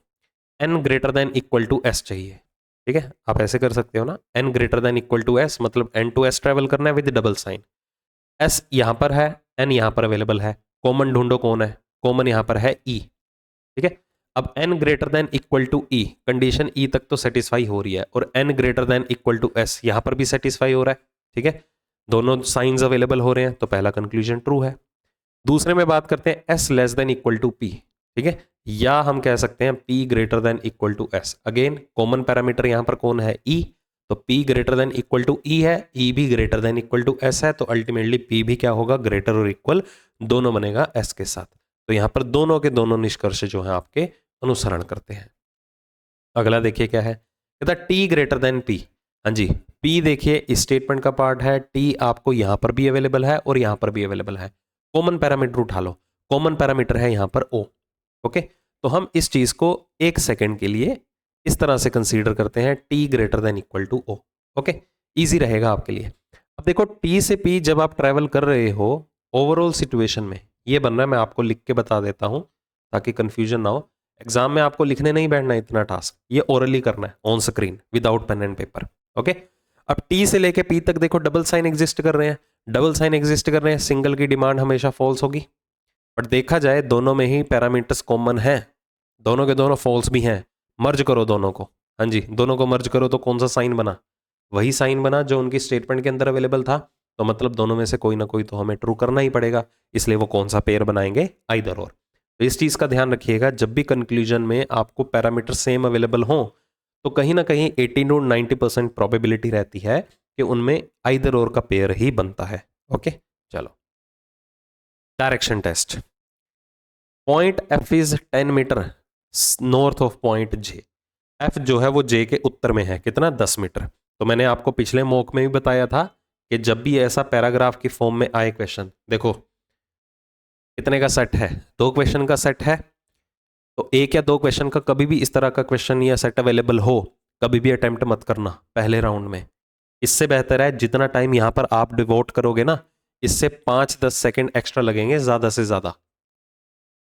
n greater than equal to s चाहिए, ठीक है? आप ऐसे कर सकते हो ना, n greater than equal to s मतलब n टू s ट्रेवल करना है विद डबल साइन। s यहां पर है, n यहां पर अवेलेबल है, कॉमन ढूंढो कौन है, कॉमन यहां पर है e, ठीक है? अब n greater than equal to e, condition e तक तो सेटिस्फाई हो रही है, और n greater than equal to s यहां पर भी सेटिस्फाई हो रहा है, ठीक है? दोनों साइंस अवेलेबल हो रहे हैं, तो पहला कंक्लूजन ट्रू है। दूसरे में बात करते हैं s less than equal to p, ठीक है? या हम कह सकते हैं p greater than equal to s। Again common parameter यहां पर कौन है, e, तो p greater than equal to e है, e भी greater than equal to s है, तो अल्टीमेटली p भी क्या होगा, ग्रेटर और इक्वल दोनों बनेगा s के साथ। तो यहां पर दोनों के दोनों निष्कर्ष जो है आपके अनुसरण करते हैं। अगला देखिए क्या है, कहता t ग्रेटर देन p। हाँ जी, p देखिए इस स्टेटमेंट का पार्ट है, t आपको यहां पर भी अवेलेबल है और यहां पर भी अवेलेबल है। कॉमन पैरामीटर उठा लो, कॉमन पैरामीटर है यहां पर o, ओके? तो हम इस चीज को एक सेकंड के लिए इस तरह से कंसीडर करते हैं, t greater than equal to o, okay? Easy रहेगा आपके लिए। अब देखो t से p जब आप ट्रैवल कर रहे हो ओवरऑल सिचुएशन में ये बन रहा है, मैं आपको लिख के बता देता हूं ताकि कंफ्यूजन ना हो। एग्जाम में आपको लिखने नहीं बैठना इतना टास्क, ये ओरली करना है on screen without pen and paper, okay? अब टी से लेके पी तक देखो डबल साइन एग्जिस्ट कर रहे हैं, डबल साइन एग्जिस्ट कर रहे हैं, सिंगल की डिमांड हमेशा फॉल्स होगी। बट देखा जाए दोनों में ही पैरामीटर्स कॉमन हैं, दोनों के दोनों फॉल्स भी हैं। मर्ज करो दोनों को, हाँ जी, दोनों को मर्ज करो तो कौन सा साइन बना, वही साइन बना जो उनकी स्टेटमेंट के अंदर अवेलेबल था। तो मतलब दोनों में से कोई ना कोई तो हमें ट्रू करना ही पड़ेगा, इसलिए वो कौन सा पेयर बनाएंगे, आइदर और। तो इस चीज का ध्यान रखिएगा, जब भी कंक्लूजन में आपको पैरामीटर सेम अवेलेबल हो तो कहीं ना कहीं 80 to 90% प्रोबेबिलिटी रहती है कि उनमें आइदर और का पेयर ही बनता है, ओके? चलो direction test. Point F is 10 metre north of point J. F जो है वो जे के उत्तर में है, कितना, 10 मीटर। तो मैंने आपको पिछले मॉक में भी बताया था कि जब भी ऐसा पैराग्राफ की फॉर्म में आए क्वेश्चन, देखो कितने का सेट है, 2 क्वेश्चन का सेट है, तो 1 या 2 क्वेश्चन का कभी भी इस तरह का क्वेश्चन या सेट अवेलेबल हो, कभी भी अटेम्प्ट मत करना पहले राउंड में। इससे बेहतर है जितना टाइम यहां पर आप डिवोट करोगे ना, इससे 5-10 सेकंड एक्स्ट्रा लगेंगे ज्यादा से ज्यादा,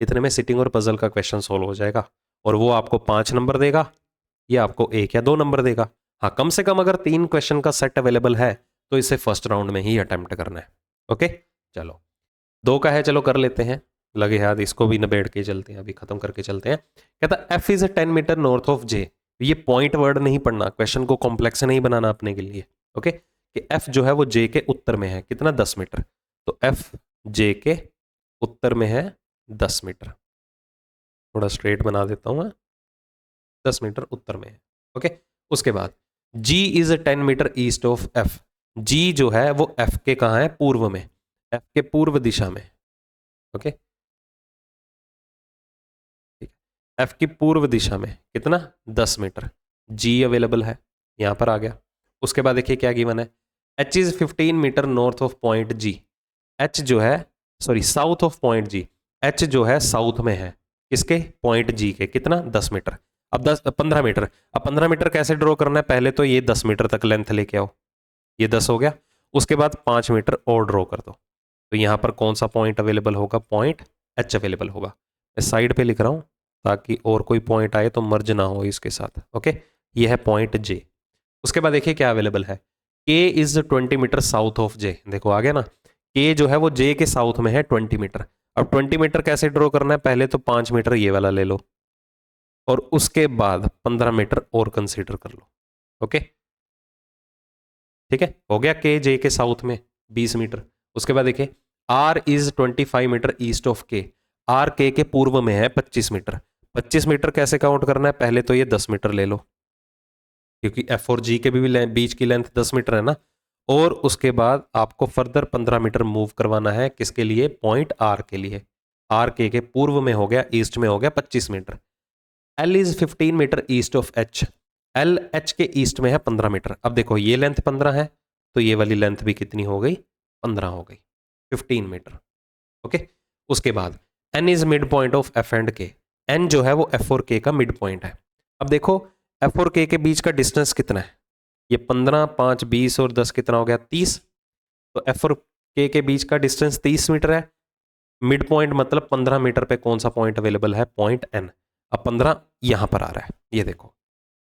इतने में सिटिंग और पजल का क्वेश्चन सोल्व हो जाएगा, और वो आपको 5 नंबर देगा या आपको 1 या 2 नंबर देगा। हाँ, कम से कम अगर 3 क्वेश्चन का सेट अवेलेबल है तो इसे फर्स्ट राउंड में ही अटेम्प्ट करना है, ओके? चलो 2 का है, चलो कर लेते हैं, लगे याद, इसको भी निबेड़ के चलते हैं, अभी खत्म करके चलते हैं। कहता F is 10 metre north of J. ये पॉइंट वर्ड नहीं पढ़ना, क्वेश्चन को कॉम्प्लेक्स नहीं बनाना अपने के लिए, ओके? कि एफ जो है वो जे के उत्तर में है, कितना, 10 मीटर। तो एफ जे के उत्तर में है 10 मीटर, थोड़ा स्ट्रेट बना देता हूं मैं, 10 मीटर उत्तर में है, ओके? उसके बाद G is 10 metre east of F. G जो है वो एफ के कहाँ है, पूर्व में, एफ के पूर्व दिशा में, ओके? ठीक है, एफ की पूर्व दिशा में कितना, 10 मीटर। जी अवेलेबल है, यहां पर आ गया। उसके बाद देखिए क्या गिवन है, H is 15 meter north of point G. H जो है, sorry, south of point G. H जो है साउथ में है, किसके, पॉइंट जी के, कितना, 10 मीटर। अब 15 मीटर। अब 15 मीटर कैसे ड्रॉ करना है, पहले तो ये 10 मीटर तक लेंथ लेके आओ, ये 10 हो गया। उसके बाद 5 मीटर और ड्रॉ कर दो, तो यहां पर कौन सा पॉइंट अवेलेबल होगा, पॉइंट एच अवेलेबल होगा। मैं साइड पे लिख रहा हूं ताकि और कोई पॉइंट आए तो मर्ज ना हो इसके साथ, ओके? ये है पॉइंट जे। उसके बाद देखिए क्या अवेलेबल है, के इज 20 मीटर साउथ ऑफ जे। देखो आ गया ना, के जो है वो जे के साउथ में है 20 मीटर। अब 20 मीटर कैसे ड्रॉ करना है, पहले तो 5 मीटर ये वाला ले लो और उसके बाद 15 मीटर और कंसीडर कर लो, ओके? ठीक है, हो गया के जे के साउथ में 20 मीटर। उसके बाद देखिए R is 25 meter east of K. R के पूर्व में है 25 मीटर। 25 मीटर कैसे काउंट करना है, पहले तो ये 10 मीटर ले लो, क्योंकि एफ और जी के भी बीच की लेंथ 10 मीटर है ना, और उसके बाद आपको फर्दर 15 मीटर मूव करवाना है, किसके लिए, पॉइंट आर के लिए। आर के पूर्व में हो गया, ईस्ट में हो गया 25 meter. L is 15 meter east of H. L H के ईस्ट में है 15 मीटर। अब देखो ये लेंथ 15 है, तो ये वाली लेंथ भी कितनी हो गई, 15 हो गई, 15 मीटर। ओके, उसके बाद N is mid point of F and K, N जो है वो एफ और के का मिड पॉइंट है। अब देखो एफ और के बीच का डिस्टेंस कितना है, ये 15, 5, 20 और 10 कितना हो गया, 30। तो एफ और के बीच का डिस्टेंस 30 मीटर है। मिड पॉइंट मतलब 15 मीटर पे कौन सा पॉइंट अवेलेबल है, पॉइंट एन। अब 15 यहां पर आ रहा है, ये देखो।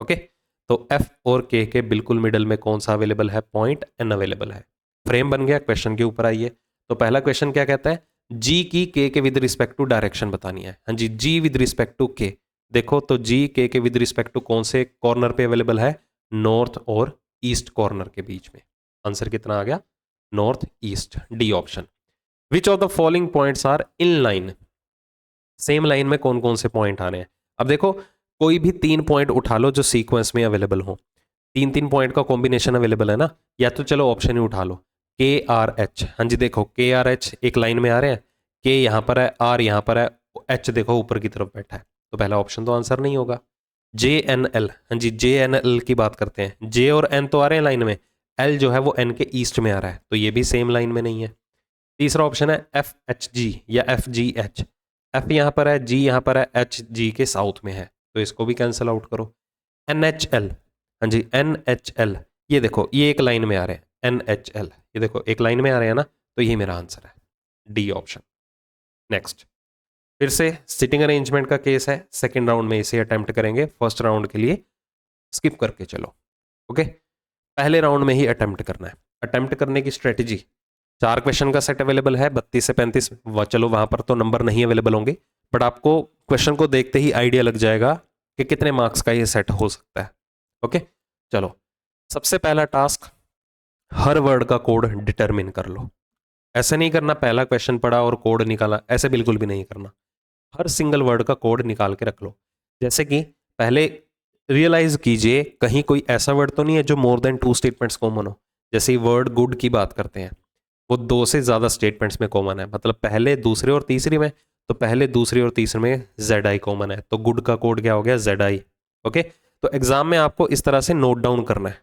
ओके, तो एफ और के बिल्कुल मिडल में कौन सा अवेलेबल है, पॉइंट एन अवेलेबल है। फ्रेम बन गया, क्वेश्चन के ऊपर आइए। तो पहला क्वेश्चन क्या कहता है, जी की के विद रिस्पेक्ट टू डायरेक्शन बतानी है। हाँ जी, जी विद रिस्पेक्ट टू के। देखो तो जी के विद रिस्पेक्ट टू कौन से कॉर्नर पे अवेलेबल है, नॉर्थ और ईस्ट कॉर्नर के बीच में। आंसर कितना आ गया, north east, D option. Which of the following points are in line, same line में कौन कौन से पॉइंट आ रहे हैं। अब देखो कोई भी 3 पॉइंट उठा लो जो सीक्वेंस में अवेलेबल हो, 3 पॉइंट का कॉम्बिनेशन अवेलेबल है ना, या तो चलो ऑप्शन ही उठा लो, के आर एच। हाँ जी, देखो के आर एच एक लाइन में आ रहे हैं, के यहाँ पर है, आर यहाँ पर है, एच देखो ऊपर की तरफ बैठा है, तो पहला ऑप्शन तो आंसर नहीं होगा। जे एन एल, हाँ जी जे एन एल की बात करते हैं, जे और एन तो आ रहे हैं लाइन में, एल जो है वो एन के ईस्ट में आ रहा है, तो ये भी सेम लाइन में नहीं है। तीसरा ऑप्शन है एफ एच जी या एफ जी एच, एफ यहाँ पर है, जी यहाँ पर है, एच जी के साउथ में है, तो इसको भी कैंसिल आउट करो। एन एच एल, हाँ जी एन एच एल, ये देखो ये एक लाइन में आ रहे हैं, एन एच एल, ये देखो एक लाइन में आ रहे हैं ना, तो ये मेरा आंसर है, डी ऑप्शन। नेक्स्ट, फिर से सिटिंग अरेंजमेंट का केस है, सेकेंड राउंड में इसे अटेम्प्ट करेंगे, फर्स्ट राउंड के लिए स्किप करके चलो। ओके, पहले राउंड में ही अटेम्प्ट करना है। अटेम्प्ट करने की स्ट्रेटेजी, 4 क्वेश्चन का सेट अवेलेबल है, 32 से 35, चलो वहां पर तो नंबर नहीं अवेलेबल होंगे, बट आपको क्वेश्चन को देखते ही आइडिया लग जाएगा कि कितने मार्क्स का ये सेट हो सकता है। ओके, चलो सबसे पहला टास्क, हर वर्ड का कोड डिटरमिन कर लो। ऐसे नहीं करना पहला क्वेश्चन पढ़ा और कोड निकाला, ऐसे बिल्कुल भी नहीं करना, हर सिंगल वर्ड का कोड निकाल के रख लो। जैसे कि पहले रियलाइज कीजिए कहीं कोई ऐसा वर्ड तो नहीं है जो मोर देन 2 स्टेटमेंट्स कॉमन हो। जैसे वर्ड गुड की बात करते हैं, वो 2 से ज़्यादा स्टेटमेंट्स में कॉमन है, मतलब पहले दूसरे और तीसरी में, तो पहले दूसरे और तीसरे में जेड आई कॉमन है, तो गुड का कोड क्या हो गया, जेड आई। ओके, तो एग्जाम में आपको इस तरह से नोट डाउन करना है,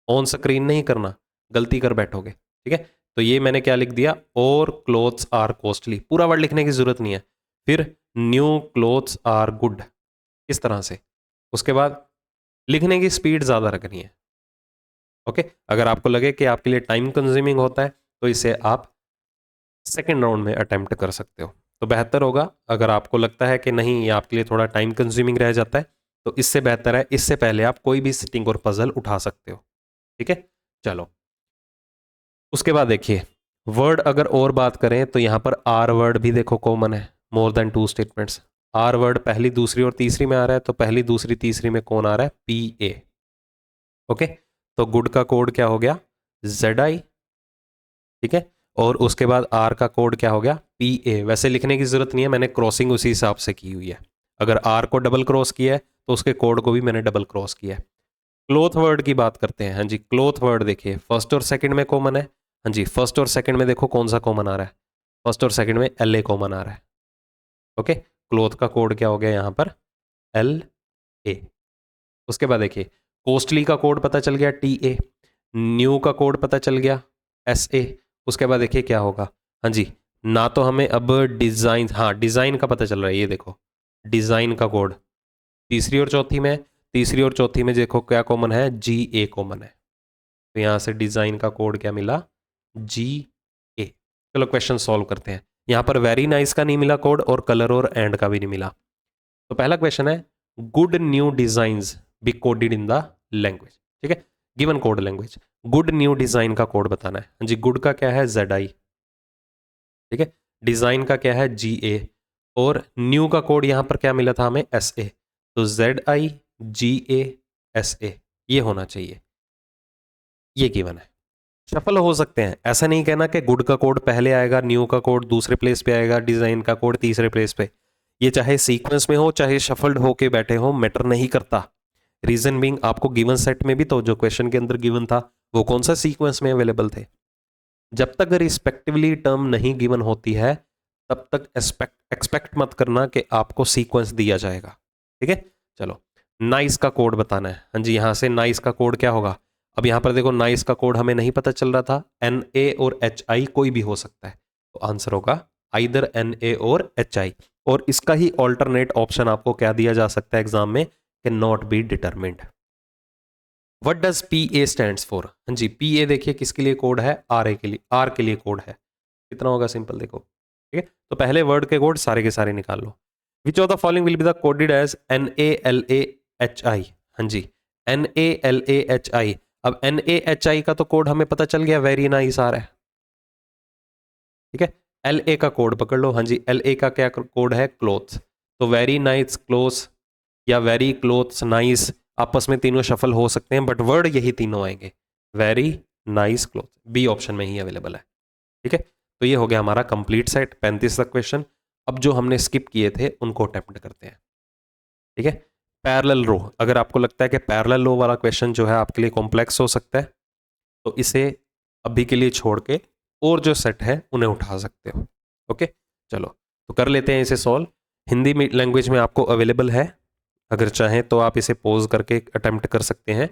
ऑन स्क्रीन नहीं करना, गलती कर बैठोगे। ठीक है, तो ये मैंने क्या लिख दिया, और क्लोथ्स आर कॉस्टली, पूरा वर्ड लिखने की जरूरत नहीं है। फिर न्यू क्लोथ्स आर गुड, इस तरह से। उसके बाद लिखने की स्पीड ज़्यादा रखनी है। ओके, अगर आपको लगे कि आपके लिए टाइम कंज्यूमिंग होता है तो इसे आप सेकेंड राउंड में अटेम्प्ट कर सकते हो, तो बेहतर होगा। अगर आपको लगता है कि नहीं ये आपके लिए थोड़ा टाइम कंज्यूमिंग रह जाता है, तो इससे बेहतर है इससे पहले आप कोई भी सिटिंग और पजल उठा सकते हो। ठीक है, चलो उसके बाद देखिए वर्ड, अगर और बात करें तो यहाँ पर आर वर्ड भी देखो कॉमन है, more than 2 statements. R word पहली दूसरी और तीसरी में आ रहा है, तो पहली दूसरी तीसरी में कौन आ रहा है, पी ए। ओके, तो गुड का कोड क्या हो गया, जेड आई। ठीक है, और उसके बाद आर का कोड क्या हो गया, पी ए। वैसे लिखने की जरूरत नहीं है, मैंने क्रॉसिंग उसी हिसाब से की हुई है, अगर आर को डबल क्रॉस किया है तो उसके कोड को भी मैंने डबल क्रॉस किया है। क्लोथ वर्ड की बात करते हैं। हाँ जी, क्लोथ वर्ड देखिए फर्स्ट और सेकंड में कॉमन है। हाँ जी, फर्स्ट और सेकंड में देखो कौन सा कॉमन आ रहा है, फर्स्ट और सेकंड में एल ए कॉमन आ रहा है। ओके, क्लोथ का कोड क्या हो गया यहाँ पर, एल ए। उसके बाद देखिए कोस्टली का कोड पता चल गया, टी ए। न्यू का कोड पता चल गया, एस ए। उसके बाद देखिए क्या होगा, हाँ जी, ना तो हमें अब डिज़ाइन, हाँ डिज़ाइन का पता चल रहा है, ये देखो डिज़ाइन का कोड तीसरी और चौथी में, तीसरी और चौथी में देखो क्या कॉमन है, जी ए कॉमन है, तो यहाँ से डिज़ाइन का कोड क्या मिला, जी ए। चलो क्वेश्चन सॉल्व करते हैं। यहाँ पर वेरी नाइस का नहीं मिला कोड, और कलर और एंड का भी नहीं मिला। तो पहला क्वेश्चन है, good new designs be coded in the language. ठीक है, given code language, good new design का कोड बताना है। हाँ जी, गुड का क्या है, जेड आई। ठीक है, डिजाइन का क्या है, जी ए, और न्यू का कोड यहां पर क्या मिला था हमें, एस ए। तो Z I ji A S A, ये होना चाहिए, ये गिवन है। शफल हो सकते हैं, ऐसा नहीं कहना कि गुड का कोड पहले आएगा, न्यू का कोड दूसरे प्लेस पे आएगा, डिजाइन का कोड तीसरे प्लेस पे। ये चाहे सीक्वेंस में हो चाहे शफल्ड होके बैठे हो, मैटर नहीं करता। रीजन बीइंग आपको गिवन सेट में भी तो जो क्वेश्चन के अंदर गिवन था वो कौन सा सीक्वेंस में अवेलेबल थे। जब तक रिस्पेक्टिवली टर्म नहीं गिवन होती है तब तक एक्सपेक्ट मत करना कि आपको सीक्वेंस दिया जाएगा। ठीक है, चलो नाइस का कोड बताना है। हाँ जी, यहां से नाइस का कोड क्या होगा, अब यहाँ पर देखो नाइस का कोड हमें नहीं पता चल रहा था, Na और HI कोई भी हो सकता है, तो आंसर होगा आइदर Na और HI। और इसका ही ऑल्टरनेट ऑप्शन आपको क्या दिया जा सकता है एग्जाम में, can not be determined. What does PA stands for? हाँ जी, PA देखिए किसके लिए कोड है, RA के लिए, R के लिए कोड है। कितना होगा सिंपल देखो, ठीक है। तो पहले वर्ड के कोड सारे के सारे निकाल लो। Which of the following will be the coded as NaLaHI? हाँ जी, NaLaHI। अब NaHI का तो कोड हमें पता चल गया, वेरी नाइस आ रहा है, ठीक है। LA का कोड पकड़ लो, हाँ जी, LA का क्या कोड है, क्लोथ्स। तो वेरी नाइस क्लोथ्स या वेरी क्लोथ्स नाइस, आपस में तीनों शफल हो सकते हैं, बट वर्ड यही तीनों आएंगे, very nice cloth. B option में ही अवेलेबल है, ठीक है। तो ये हो गया हमारा कंप्लीट सेट, 35 तक क्वेश्चन। अब जो हमने स्किप किए थे उनको अटेम्प्ट करते हैं, ठीक है। पैरेलल रो, अगर आपको लगता है कि पैरेलल रो वाला क्वेश्चन जो है आपके लिए कॉम्प्लेक्स हो सकता है, तो इसे अभी के लिए छोड़ के और जो सेट है उन्हें उठा सकते हो, ओके। चलो तो कर लेते हैं इसे सॉल्व। हिंदी लैंग्वेज में आपको अवेलेबल है, अगर चाहें तो आप इसे पॉज करके अटेम्प्ट कर सकते हैं,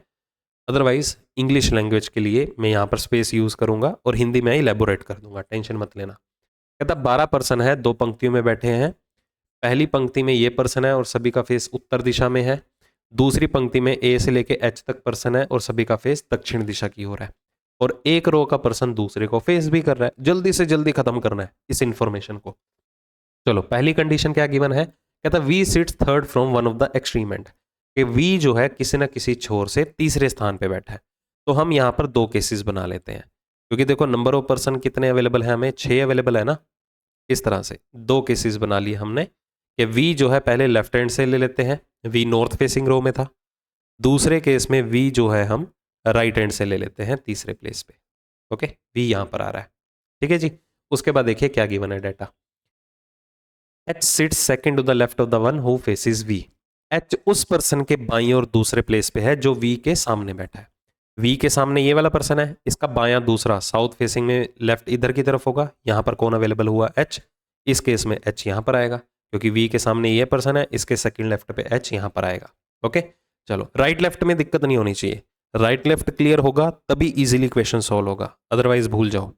अदरवाइज इंग्लिश लैंग्वेज के लिए मैं यहाँ पर स्पेस यूज करूंगा और हिंदी में इलेबोरेट कर दूंगा, टेंशन मत लेना। कहता 12 पर्सन है, 2 पंक्तियों में बैठे हैं। पहली पंक्ति में ये पर्सन है और सभी का फेस उत्तर दिशा में है। दूसरी पंक्ति में ए से लेके एच तक पर्सन है और सभी का फेस दक्षिण दिशा की ओर है। और एक रो का पर्सन दूसरे को फेस भी कर रहा है। जल्दी से जल्दी खत्म करना है इस इंफॉर्मेशन को। चलो पहली कंडीशन क्या गिवन है, कहता we seats third from one of the extreme and, कि वी जो है किसी ना किसी छोर से तीसरे स्थान पे बैठा है। तो हम यहाँ पर 2 केसेस बना लेते हैं, क्योंकि देखो नंबर ऑफ पर्सन कितने अवेलेबल है, हमें 6 अवेलेबल है ना। इस तरह से 2 केसेस बना लिए हमने कि वी जो है पहले लेफ्ट हैंड से ले लेते हैं, वी नॉर्थ फेसिंग रो में था। दूसरे केस में वी जो है हम राइट हैंड से ले लेते हैं तीसरे प्लेस पे, ओके। वी यहाँ पर आ रहा है, ठीक है जी। उसके बाद देखिए क्या गिवन है data, H sits second to the left of the one who faces V। H उस पर्सन के बाईं और दूसरे प्लेस पे है जो V के सामने बैठा है। V के सामने ये वाला पर्सन है, इसका बायां दूसरा साउथ फेसिंग में लेफ्ट इधर की तरफ होगा। यहां पर कौन अवेलेबल हुआ, H। इस केस में H यहां पर आएगा, क्योंकि V के सामने ये पर्सन है, इसके सेकंड लेफ्ट पे H यहां पर आएगा, ओके। चलो राइट लेफ्ट में दिक्कत नहीं होनी चाहिए, राइट लेफ्ट क्लियर होगा तभी इजीली क्वेश्चन सॉल्व होगा, अदरवाइज भूल जाओ।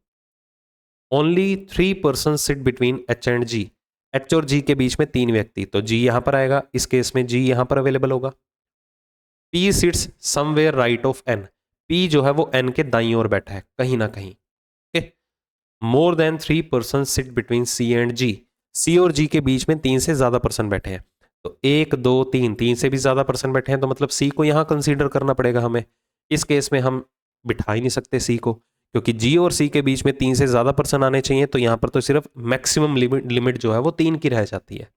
Only 3 person sit between H and G। H और G के बीच में 3 व्यक्ति, तो G यहां पर आएगा, इस केस में G यहां पर अवेलेबल होगा। P sits somewhere right of N। P जो है वो N के दाईं ओर बैठा है कहीं ना कहीं, more than 3 person sit between C and G। C और G के बीच में 3 से ज्यादा पर्सन बैठे हैं, तो 1 2 3, 3 से भी ज्यादा पर्सन बैठे हैं, तो मतलब C को यहां कंसीडर करना पड़ेगा हमें। इस केस में हम बिठा ही नहीं सकते C को, क्योंकि G और C के बीच में 3 से ज्यादा पर्सन आने चाहिए, तो यहां पर तो सिर्फ मैक्सिमम लिमिट जो है वो 3 की रह जाती है।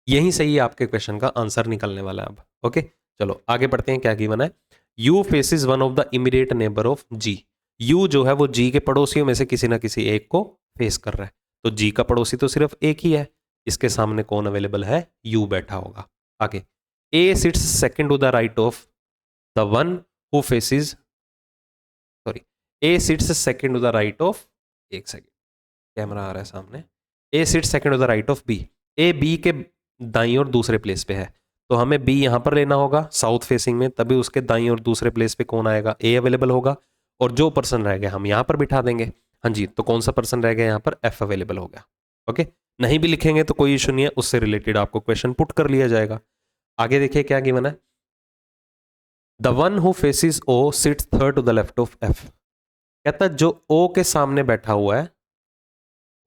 यहीं से ही आपके क्वेश्चन का आंसर निकलने वाला है अब, ओके। चलो आगे बढ़ते हैं, क्या गिवन है, U faces one of the immediate neighbour of G। U जो है वो G के पड़ोसियों में से किसी ना किसी एक को फेस कर रहा है, तो G का पड़ोसी तो सिर्फ एक ही है, इसके सामने कौन अवेलेबल है, U बैठा होगा। आगे A sits second to the right of the one who faces, sorry, A sits second to the right of, एक सेकंड कैमरा आ रहा है सामने, A sits second to the right of B। A B के दाईं और दूसरे place पे है, तो हमें B यहां पर लेना होगा साउथ फेसिंग में, तभी उसके दाईं और दूसरे प्लेस पे कौन आएगा, A अवेलेबल होगा। और जो पर्सन रह गया हम यहां पर बिठा देंगे, हाँ जी। तो कौन सा पर्सन रह गया यहाँ पर, F अवेलेबल हो गया, ओके। नहीं भी लिखेंगे तो कोई इशू नहीं है, उससे रिलेटेड आपको क्वेश्चन पुट कर लिया जाएगा। आगे देखिए क्या गिवन है, the one who faces O sits third to the left of F। कहता है जो O के सामने बैठा हुआ है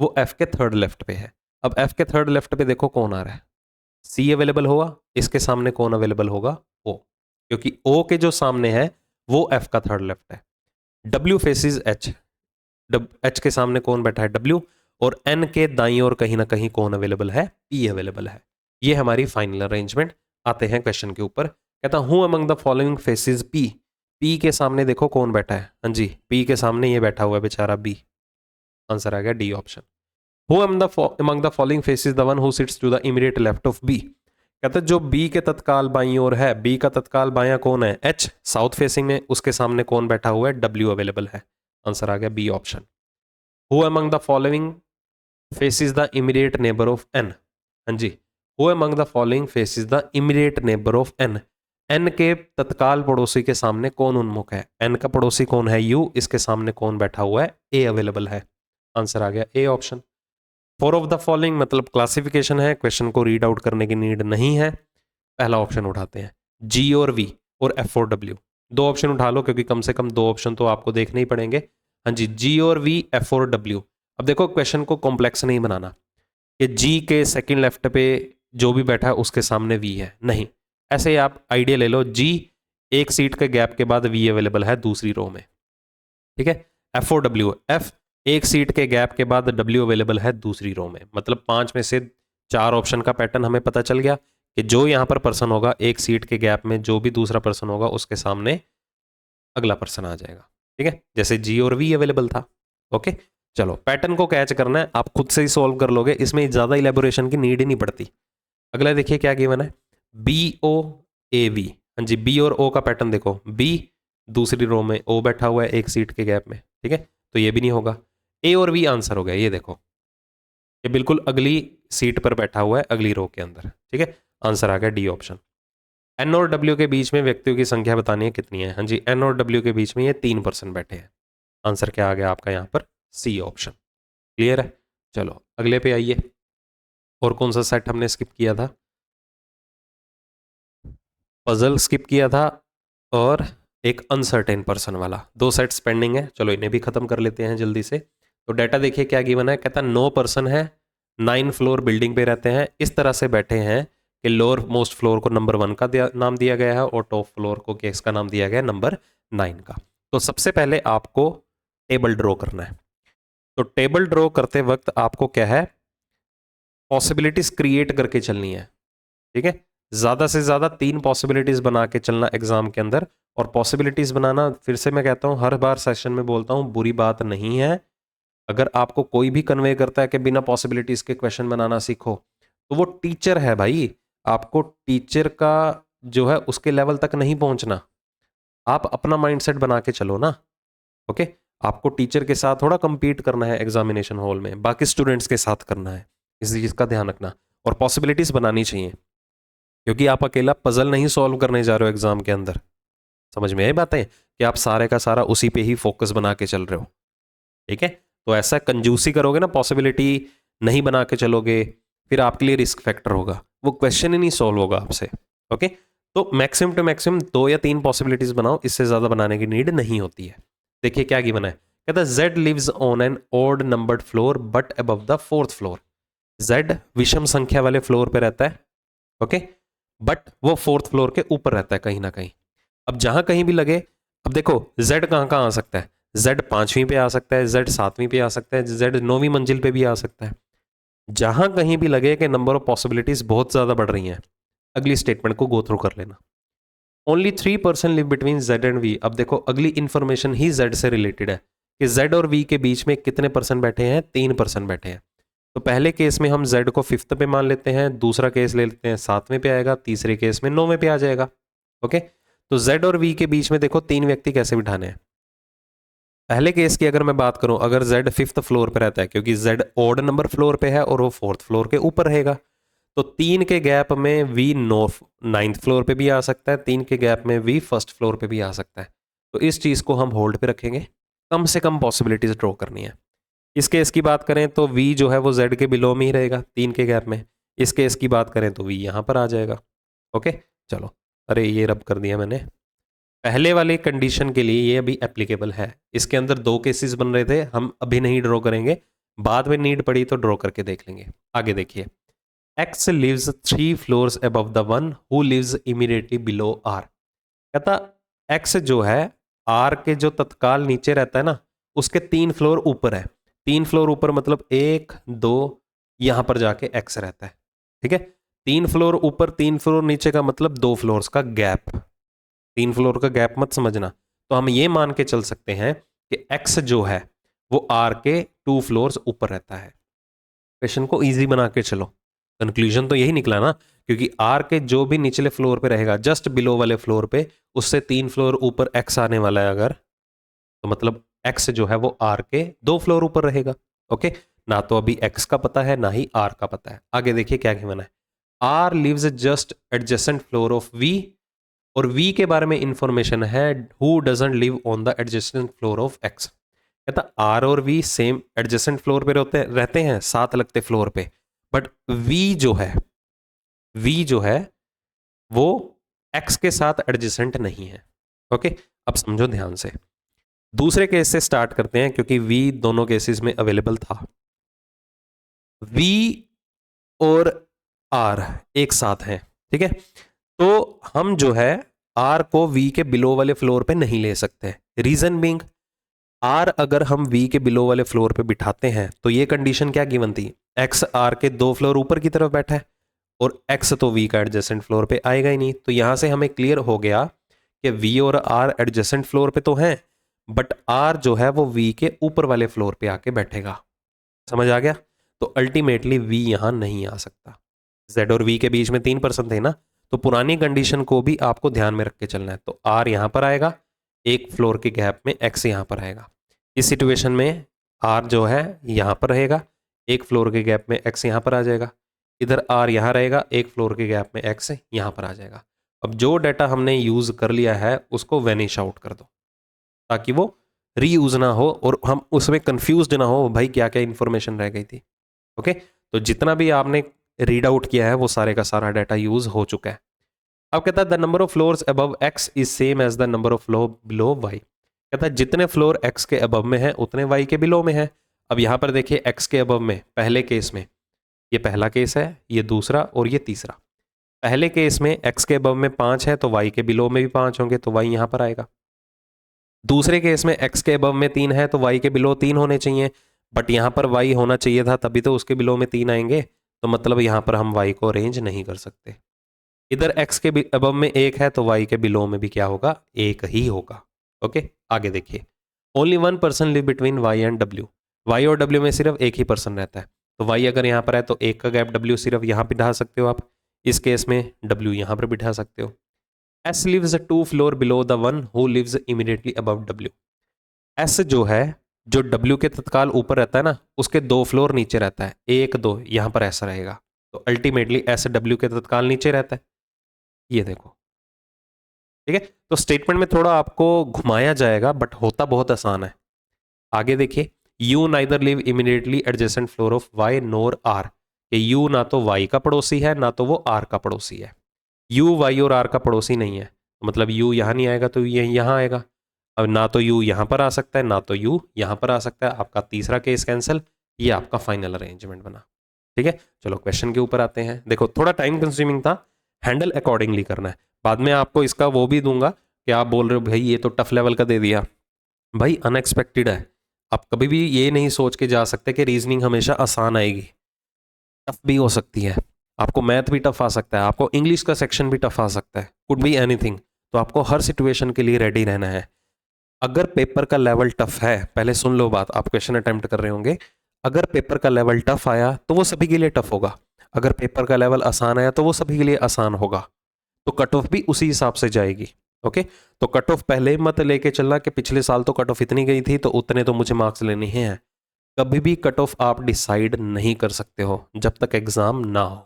वो F के थर्ड लेफ्ट पे है। अब F के थर्ड लेफ्ट पे देखो कौन आ रहा है, C अवेलेबल होगा, इसके सामने कौन अवेलेबल होगा, O, क्योंकि O के जो सामने है वो F का थर्ड लेफ्ट है। W फेसिस H, H के सामने कौन बैठा है, W, और N के दाईं ओर कहीं ना कहीं कौन अवेलेबल है, P अवेलेबल है। ये हमारी फाइनल अरेंजमेंट। आते हैं क्वेश्चन के ऊपर, कहता हूं among the following faces P। P के सामने देखो कौन बैठा है, हाँ जी, P के सामने ये बैठा हुआ है बेचारा B। आंसर आ गया D option. Who among the following faces the one who sits to the immediate left of B। कहते हैं जो B के तत्काल बाईं ओर है, B का तत्काल बायां कौन है, H साउथ फेसिंग में, उसके सामने कौन बैठा हुआ है, W अवेलेबल है। आंसर आ गया B option. Who among the following faces the immediate neighbor of N। हाँ जी, Who among the following faces the immediate neighbor of N। N के तत्काल पड़ोसी के सामने कौन उन्मुख है? एन का पड़ोसी कौन है? यू। इसके सामने कौन बैठा हुआ है? ए अवेलेबल है। आंसर आ गया A option. Four of the following मतलब क्लासिफिकेशन है, क्वेश्चन को रीड आउट करने की नीड नहीं है। पहला ऑप्शन उठाते हैं, जी और वी और एफ और डब्ल्यू। दो ऑप्शन उठा लो क्योंकि कम से कम दो ऑप्शन तो आपको देखने ही पड़ेंगे। हाँ जी, जी और वी, एफ और डब्ल्यू। अब देखो क्वेश्चन को कॉम्प्लेक्स नहीं बनाना कि जी के सेकंड लेफ्ट पे जो भी बैठा है उसके सामने वी है, नहीं। ऐसे ही आप आइडिया ले लो, जी एक सीट के गैप के बाद वी अवेलेबल है दूसरी रो में, ठीक है। एफ और डब्ल्यू, एफ एक सीट के गैप के बाद डब्ल्यू अवेलेबल है दूसरी रो में, मतलब पांच में से चार ऑप्शन का पैटर्न हमें पता चल गया कि जो यहां पर पर्सन होगा एक सीट के गैप में जो भी दूसरा पर्सन होगा उसके सामने अगला पर्सन आ जाएगा, ठीक है, जैसे जी और वी अवेलेबल था। ओके, चलो पैटर्न को कैच करना है, आप खुद से ही सॉल्व कर लोगे, इसमें ज्यादा इलेबोरेशन की नीड ही नहीं पड़ती। अगला देखिए क्या गिवन है, बी ओ ए वी। हाँ जी, बी और ओ का पैटर्न देखो, बी दूसरी रो में, ओ बैठा हुआ है एक सीट के गैप में, ठीक है, तो ये भी नहीं होगा। ए और वी आंसर हो गया, ये देखो ये बिल्कुल अगली सीट पर बैठा हुआ है अगली रो के अंदर, ठीक है, आंसर आ गया डी ऑप्शन। एन और डब्ल्यू के बीच में व्यक्तियों की संख्या बतानी है कितनी है? हाँ जी, एन और डब्ल्यू के बीच में ये 3% बैठे हैं। आंसर क्या आ गया आपका यहाँ पर? C option. क्लियर है? चलो अगले पे आइए। और कौन सा सेट हमने स्किप किया था? पजल स्किप किया था और एक अनसर्टेन पर्सन वाला, दो सेट्स पेंडिंग है, चलो इन्हें भी खत्म कर लेते हैं जल्दी से। तो डाटा देखिए क्या गिवन है, कहता है 9 पर्सन है, 9 फ्लोर बिल्डिंग पे रहते हैं, इस तरह से बैठे हैं कि लोअर मोस्ट फ्लोर को नंबर 1 का नाम दिया गया है और टॉप फ्लोर को केस का नाम दिया गया है नंबर 9 का। तो सबसे पहले आपको टेबल ड्रॉ करना है। तो टेबल ड्रॉ करते वक्त आपको क्या है, पॉसिबिलिटीज क्रिएट करके चलनी है, ठीक है, ज्यादा से ज्यादा 3 पॉसिबिलिटीज बना के चलना एग्जाम के अंदर। और पॉसिबिलिटीज बनाना, फिर से मैं कहता हूं, हर बार सेशन में बोलता हूं, बुरी बात नहीं है। अगर आपको कोई भी कन्वे करता है कि बिना पॉसिबिलिटीज के क्वेश्चन बनाना सीखो, तो वो टीचर है भाई। आपको टीचर का जो है उसके लेवल तक नहीं पहुंचना, आप अपना माइंडसेट बना के चलो ना। ओके, आपको टीचर के साथ थोड़ा compete करना है एग्जामिनेशन हॉल में, बाकी स्टूडेंट्स के साथ करना है, इस चीज का ध्यान रखना। और पॉसिबिलिटीज बनानी चाहिए, क्योंकि आप अकेला पजल नहीं सॉल्व करने जा रहे हो एग्जाम के अंदर। समझ में आई बातें कि आप सारे का सारा उसी पे ही फोकस बना के चल रहे हो, ठीक है। तो ऐसा कंजूसी करोगे ना, पॉसिबिलिटी नहीं बना के चलोगे, फिर आपके लिए रिस्क फैक्टर होगा, वो क्वेश्चन ही नहीं सॉल्व होगा आपसे। ओके, तो मैक्सिमम टू मैक्सिमम 2 या 3 पॉसिबिलिटीज बनाओ, इससे ज्यादा बनाने की नीड नहीं होती है। देखिए क्या गिवन है, कहता है Z lives on an odd numbered floor but above the 4th floor. Z विषम संख्या वाले फ्लोर पे रहता है, ओके, बट वो 4th फ्लोर के ऊपर रहता है कहीं ना कहीं। अब जहां कहीं भी लगे, अब देखो जेड कहां कहां आ सकता है, जेड 5वीं पे आ सकता है, जेड 7वीं पे आ सकता है, जेड 9वीं मंजिल पे भी आ सकता है। जहां कहीं भी लगे कि नंबर ऑफ पॉसिबिलिटीज बहुत ज्यादा बढ़ रही हैं, अगली स्टेटमेंट को गो थ्रू कर लेना। Only 3% live between Z and V. अब देखो अगली इंफॉर्मेशन ही जेड से रिलेटेड है कि जेड और वी के बीच में कितने परसेंट बैठे हैं, 3% बैठे हैं। तो पहले केस में हम जेड को 5th पे मान लेते हैं, दूसरा केस ले लेते हैं 7वें पे आएगा, तीसरे केस में 9वें पे आ जाएगा। ओके, तो जेड और वी के बीच में देखो 3 व्यक्ति कैसे बिठाने हैं। पहले केस की अगर मैं बात करूं, अगर जेड 5th फ्लोर पे रहता है, क्योंकि जेड ऑड नंबर फ्लोर पे है और वो 4th फ्लोर के ऊपर रहेगा, तो 3 के गैप में वी 9th फ्लोर पे भी आ सकता है, 3 के गैप में वी 1st फ्लोर पे भी आ सकता है। तो इस चीज को हम होल्ड पे रखेंगे, कम से कम पॉसिबिलिटीज ड्रॉ करनी है। इस केस की बात करें तो वी जो है वो जेड के बिलो में ही रहेगा 3 के गैप में। इस केस की बात करें तो वी यहां पर आ जाएगा। ओके, चलो, अरे ये रब कर दिया मैंने। पहले वाले कंडीशन के लिए ये अभी एप्लीकेबल है, इसके अंदर 2 केसेस बन रहे थे, हम अभी नहीं ड्रॉ करेंगे, बाद में नीड पड़ी तो ड्रॉ करके देख लेंगे। आगे देखिए, X lives 3 floors above the one who lives immediately below R। कहता X जो है R के जो तत्काल नीचे रहता है ना, उसके 3 फ्लोर ऊपर है। 3 फ्लोर ऊपर मतलब 1 2, यहां पर जाके X रहता है, ठीक है। 3 फ्लोर ऊपर 3 फ्लोर नीचे का मतलब 2 फ्लोर्स का गैप, 3 फ्लोर का गैप मत समझना। तो हम ये मान के चल सकते हैं कि X जो है वो R के 2 फ्लोर्स ऊपर रहता है। क्वेश्चन को इजी बना के चलो, कंक्लूजन तो यही निकला ना, क्योंकि आर के जो भी निचले फ्लोर पे रहेगा, जस्ट बिलो वाले फ्लोर पे, उससे 3 फ्लोर ऊपर एक्स आने वाला है अगर, तो मतलब एक्स जो है वो आर के 2 फ्लोर ऊपर रहेगा। ओके, ना तो अभी एक्स का पता है ना ही आर का पता है। आगे देखिए क्या कहना है, R lives just adjacent floor of V और वी के बारे में इंफॉर्मेशन है who doesn't live on the adjacent floor of X. कहता आर और वी सेम एडजेसेंट फ्लोर पे रहते हैं, साथ लगते फ्लोर पे, बट वी जो है वो एक्स के साथ एडजेसेंट नहीं है। ओके, अब समझो ध्यान से। दूसरे केस से स्टार्ट करते हैं क्योंकि वी दोनों केसेस में अवेलेबल था। वी और आर एक साथ हैं, ठीक है, तो हम जो है आर को वी के बिलो वाले फ्लोर पे नहीं ले सकते। रीजन बीइंग, आर अगर हम वी के बिलो वाले फ्लोर पे बिठाते हैं तो ये कंडीशन क्या गिवन थी, एक्स आर के 2 फ्लोर ऊपर की तरफ बैठा है और एक्स तो वी का एडजेसेंट फ्लोर पे आएगा ही नहीं। तो यहां से हमें क्लियर हो गया कि वी और आर एडजेसेंट फ्लोर पे तो हैं, बट आर जो है वो वी के ऊपर वाले फ्लोर पे आके बैठेगा। समझ आ गया? तो अल्टीमेटली वी यहां नहीं आ सकता। जेड और वी के बीच में 3% थे ना, तो पुरानी कंडीशन को भी आपको ध्यान में रख के चलना है। तो आर यहां पर आएगा, एक फ्लोर के गैप में एक्स यहां पर आएगा। इस सिचुएशन में आर जो है यहां पर रहेगा, एक फ्लोर के गैप में एक्स यहां पर आ जाएगा। इधर आर यहां रहेगा, एक फ्लोर के गैप में एक्स यहां पर आ जाएगा। अब जो डाटा हमने यूज कर लिया है उसको वेनिश आउट कर दो ताकि वो रीयूज ना हो और हम उसमें कंफ्यूज ना हो भाई क्या क्या इंफॉर्मेशन रह गई थी। ओके, तो जितना भी आपने रीड आउट किया है वो सारे का सारा डाटा यूज हो चुका है। अब कहता है the number of floors above X is same as the number of floor below Y. कहता है जितने फ्लोर एक्स के अबव में है उतने वाई के बिलो में है। अब यहां पर देखिए एक्स के अबव में पहले केस में, ये पहला केस है, ये दूसरा और ये तीसरा। पहले केस में एक्स के अबव में 5 है तो वाई के बिलो में भी 5 होंगे, तो वाई यहां पर आएगा। दूसरे केस में एक्स के अबव में 3 है तो वाई के बिलो 3 होने चाहिए, बट यहां पर वाई होना चाहिए था तभी तो उसके बिलो में 3 आएंगे, तो मतलब यहां पर हम वाई को अरेंज नहीं कर सकते। इधर एक्स के अबव में 1 है तो वाई के बिलो में भी क्या होगा, 1 ही होगा। ओके, आगे देखिए। Only 1 person live between Y and W. Y और डब्ल्यू में सिर्फ एक ही पर्सन रहता है, तो वाई अगर यहां पर है तो 1 का गैप डब्ल्यू सिर्फ यहां बिठा सकते हो आप, इस केस में डब्ल्यू यहां पर बिठा सकते हो। S lives 2 floor below the one who lives immediately above W. S जो है, जो डब्ल्यू के तत्काल ऊपर रहता है ना, उसके 2 फ्लोर नीचे रहता है, 1 2 यहां पर ऐसा रहेगा, तो अल्टीमेटली एस डब्ल्यू के तत्काल नीचे रहता है। ये देखो, ठीक है, तो स्टेटमेंट में थोड़ा आपको घुमाया जाएगा बट होता बहुत आसान है। आगे देखिए, U neither live immediately adjacent floor of Y nor R. U ना तो वाई का पड़ोसी है ना तो वो आर का पड़ोसी है। यू वाई और आर का पड़ोसी नहीं है, मतलब यू यहां नहीं आएगा तो ये यहां आएगा। अब ना तो यू यहां पर आ सकता है ना तो यू यहां पर आ सकता है। आपका तीसरा केस कैंसिल, ये आपका फाइनल अरेंजमेंट बना। ठीक है, चलो क्वेश्चन के ऊपर आते हैं। देखो थोड़ा टाइम कंज्यूमिंग था, हैंडल अकॉर्डिंगली करना है। बाद में आपको इसका वो भी दूंगा कि आप बोल रहे हो भाई ये तो टफ लेवल का दे दिया। भाई अनएक्सपेक्टेड है, आप कभी भी ये नहीं सोच के जा सकते कि रीजनिंग हमेशा आसान आएगी, टफ भी हो सकती है। आपको मैथ भी टफ आ सकता है, आपको इंग्लिश का सेक्शन भी टफ आ सकता है, कुड बी एनीथिंग। तो आपको हर सिचुएशन के लिए रेडी रहना है। अगर पेपर का लेवल टफ है, पहले सुन लो बात, आप क्वेश्चन अटेम्प्ट कर रहे होंगे, अगर पेपर का लेवल टफ आया तो वो सभी के लिए टफ होगा, अगर पेपर का लेवल आसान आया तो वो सभी के लिए आसान होगा, तो कट ऑफ भी उसी हिसाब से जाएगी। ओके, तो कट ऑफ पहले मत लेके चलना कि पिछले साल तो कट ऑफ इतनी गई थी तो उतने तो मुझे मार्क्स लेने ही हैं। कभी भी कट ऑफ आप डिसाइड नहीं कर सकते हो जब तक एग्जाम ना हो।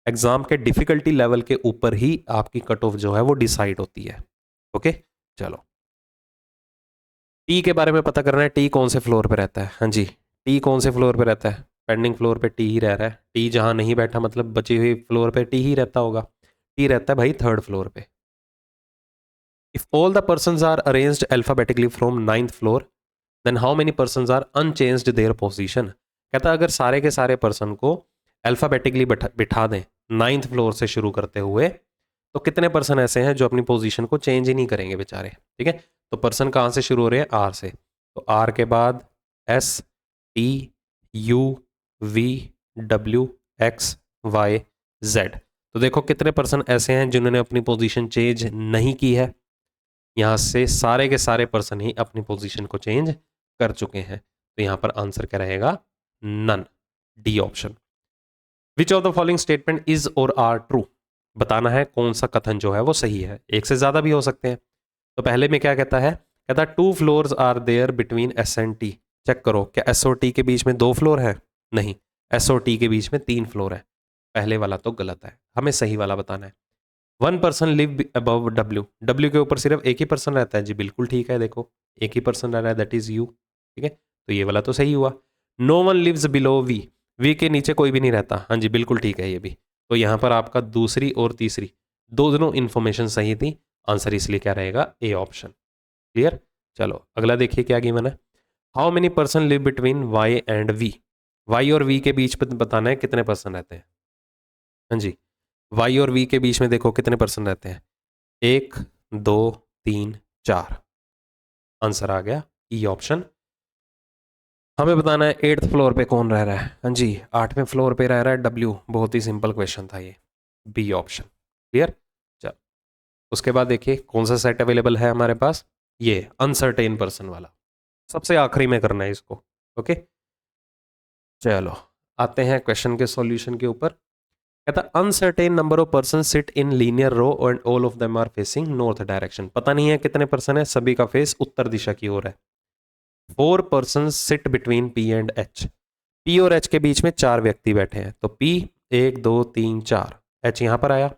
एग्जाम के डिफिकल्टी लेवल के ऊपर ही आपकी कट ऑफ जो है वो डिसाइड होती है। ओके, चलो टी के बारे में पता करना है। टी कौन से फ्लोर पे रहता है? हाँ जी, टी कौन से फ्लोर पे रहता है? पेंडिंग फ्लोर पे टी ही रह रहा है। टी जहां नहीं बैठा मतलब बची हुई फ्लोर पे टी ही रहता होगा। टी रहता है भाई 3rd फ्लोर पे। If all the persons are arranged alphabetically from 9th floor then how many persons are unchanged their position. कहता है अगर सारे के सारे पर्सन को अल्फाबेटिकली बिठा दें 9th फ्लोर से शुरू करते हुए, तो कितने पर्सन ऐसे हैं जो अपनी पोजीशन को चेंज ही नहीं करेंगे बेचारे। ठीक है, तो पर्सन कहाँ से शुरू हो रहे हैं? आर से। तो आर के बाद S T U V W X Y Z. तो देखो कितने पर्सन ऐसे हैं जिन्होंने अपनी पोजीशन चेंज नहीं की है। यहां से सारे के सारे पर्सन ही अपनी पोजीशन को चेंज कर चुके हैं, तो यहां पर आंसर क्या रहेगा? None, D option. Which of the following statement is or are true. बताना है कौन सा कथन जो है वो सही है, एक से ज्यादा भी हो सकते हैं। तो पहले में क्या कहता है? कहता है 2 floors are there between S and T. Check करो क्या एस और टी के बीच में 2 फ्लोर है? नहीं, एस और टी के बीच में 3 फ्लोर है। पहले वाला तो गलत है, हमें सही वाला बताना है। One person live above W, W के ऊपर सिर्फ एक ही पर्सन रहता है जी, बिल्कुल ठीक है, देखो एक ही पर्सन रह रहा है, दैट इज यू, ठीक है, तो ये वाला तो सही हुआ। No one lives below V, V के नीचे कोई भी नहीं रहता, हाँ जी बिल्कुल ठीक है ये भी। तो यहाँ पर आपका दूसरी और तीसरी दोनों इन्फॉर्मेशन सही थी, आंसर इसलिए क्या रहेगा, ए ऑप्शन। क्लियर। चलो अगला देखिए क्या गिवन है। How many person live between Y and V, Y और वी के बीच बताना है कितने पर्सन रहते हैं। हाँ जी, वाई और वी के बीच में देखो कितने पर्सन रहते हैं, 1 2 3 4, आंसर आ गया ई ऑप्शन। हमें बताना है 8th फ्लोर पे कौन रह रहा है, हाँ जी 8वें फ्लोर पे रह रहा है डब्ल्यू, बहुत ही सिंपल क्वेश्चन था ये, बी ऑप्शन। क्लियर। चलो उसके बाद देखिए कौन सा सेट अवेलेबल है हमारे पास, ये अनसर्टेन पर्सन वाला, सबसे आखिरी में करना है इसको। ओके चलो आते हैं क्वेश्चन के सॉल्यूशन के ऊपर। कहता uncertain number of person sit in linear row and all of them are facing north direction, पता नहीं है कितने पर्सन है, सभी का फेस उत्तर दिशा की ओर है। 4 person sit between P and H, P और एच के बीच में 4 व्यक्ति बैठे हैं, तो पी 1 2 3 4, एच यहां पर आया।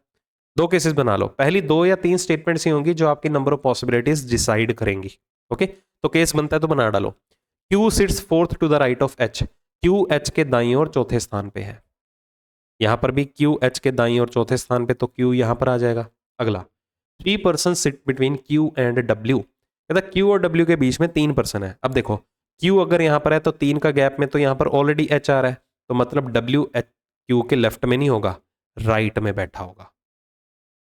दो केसेस बना लो, पहली 2 या 3 स्टेटमेंट्स ही होंगी जो आपकी नंबर ऑफ पॉसिबिलिटीज डिसाइड करेंगी। ओके तो केस बनता है तो बना डालो। Q sits fourth to the right of H, Q H के दाईं ओर चौथे स्थान पे है, यहां पर भी क्यू एच के दाईं ओर चौथे स्थान पे, तो क्यू यहां पर आ जाएगा। अगला 3 person sit between Q and W, कहता क्यू और डब्ल्यू के बीच में 3 पर्सन है। अब देखो क्यू अगर यहां पर है तो 3 का गैप में तो यहां पर ऑलरेडी एच आ रहा है, तो मतलब डब्ल्यू एच क्यू के लेफ्ट में नहीं होगा, राइट में बैठा होगा।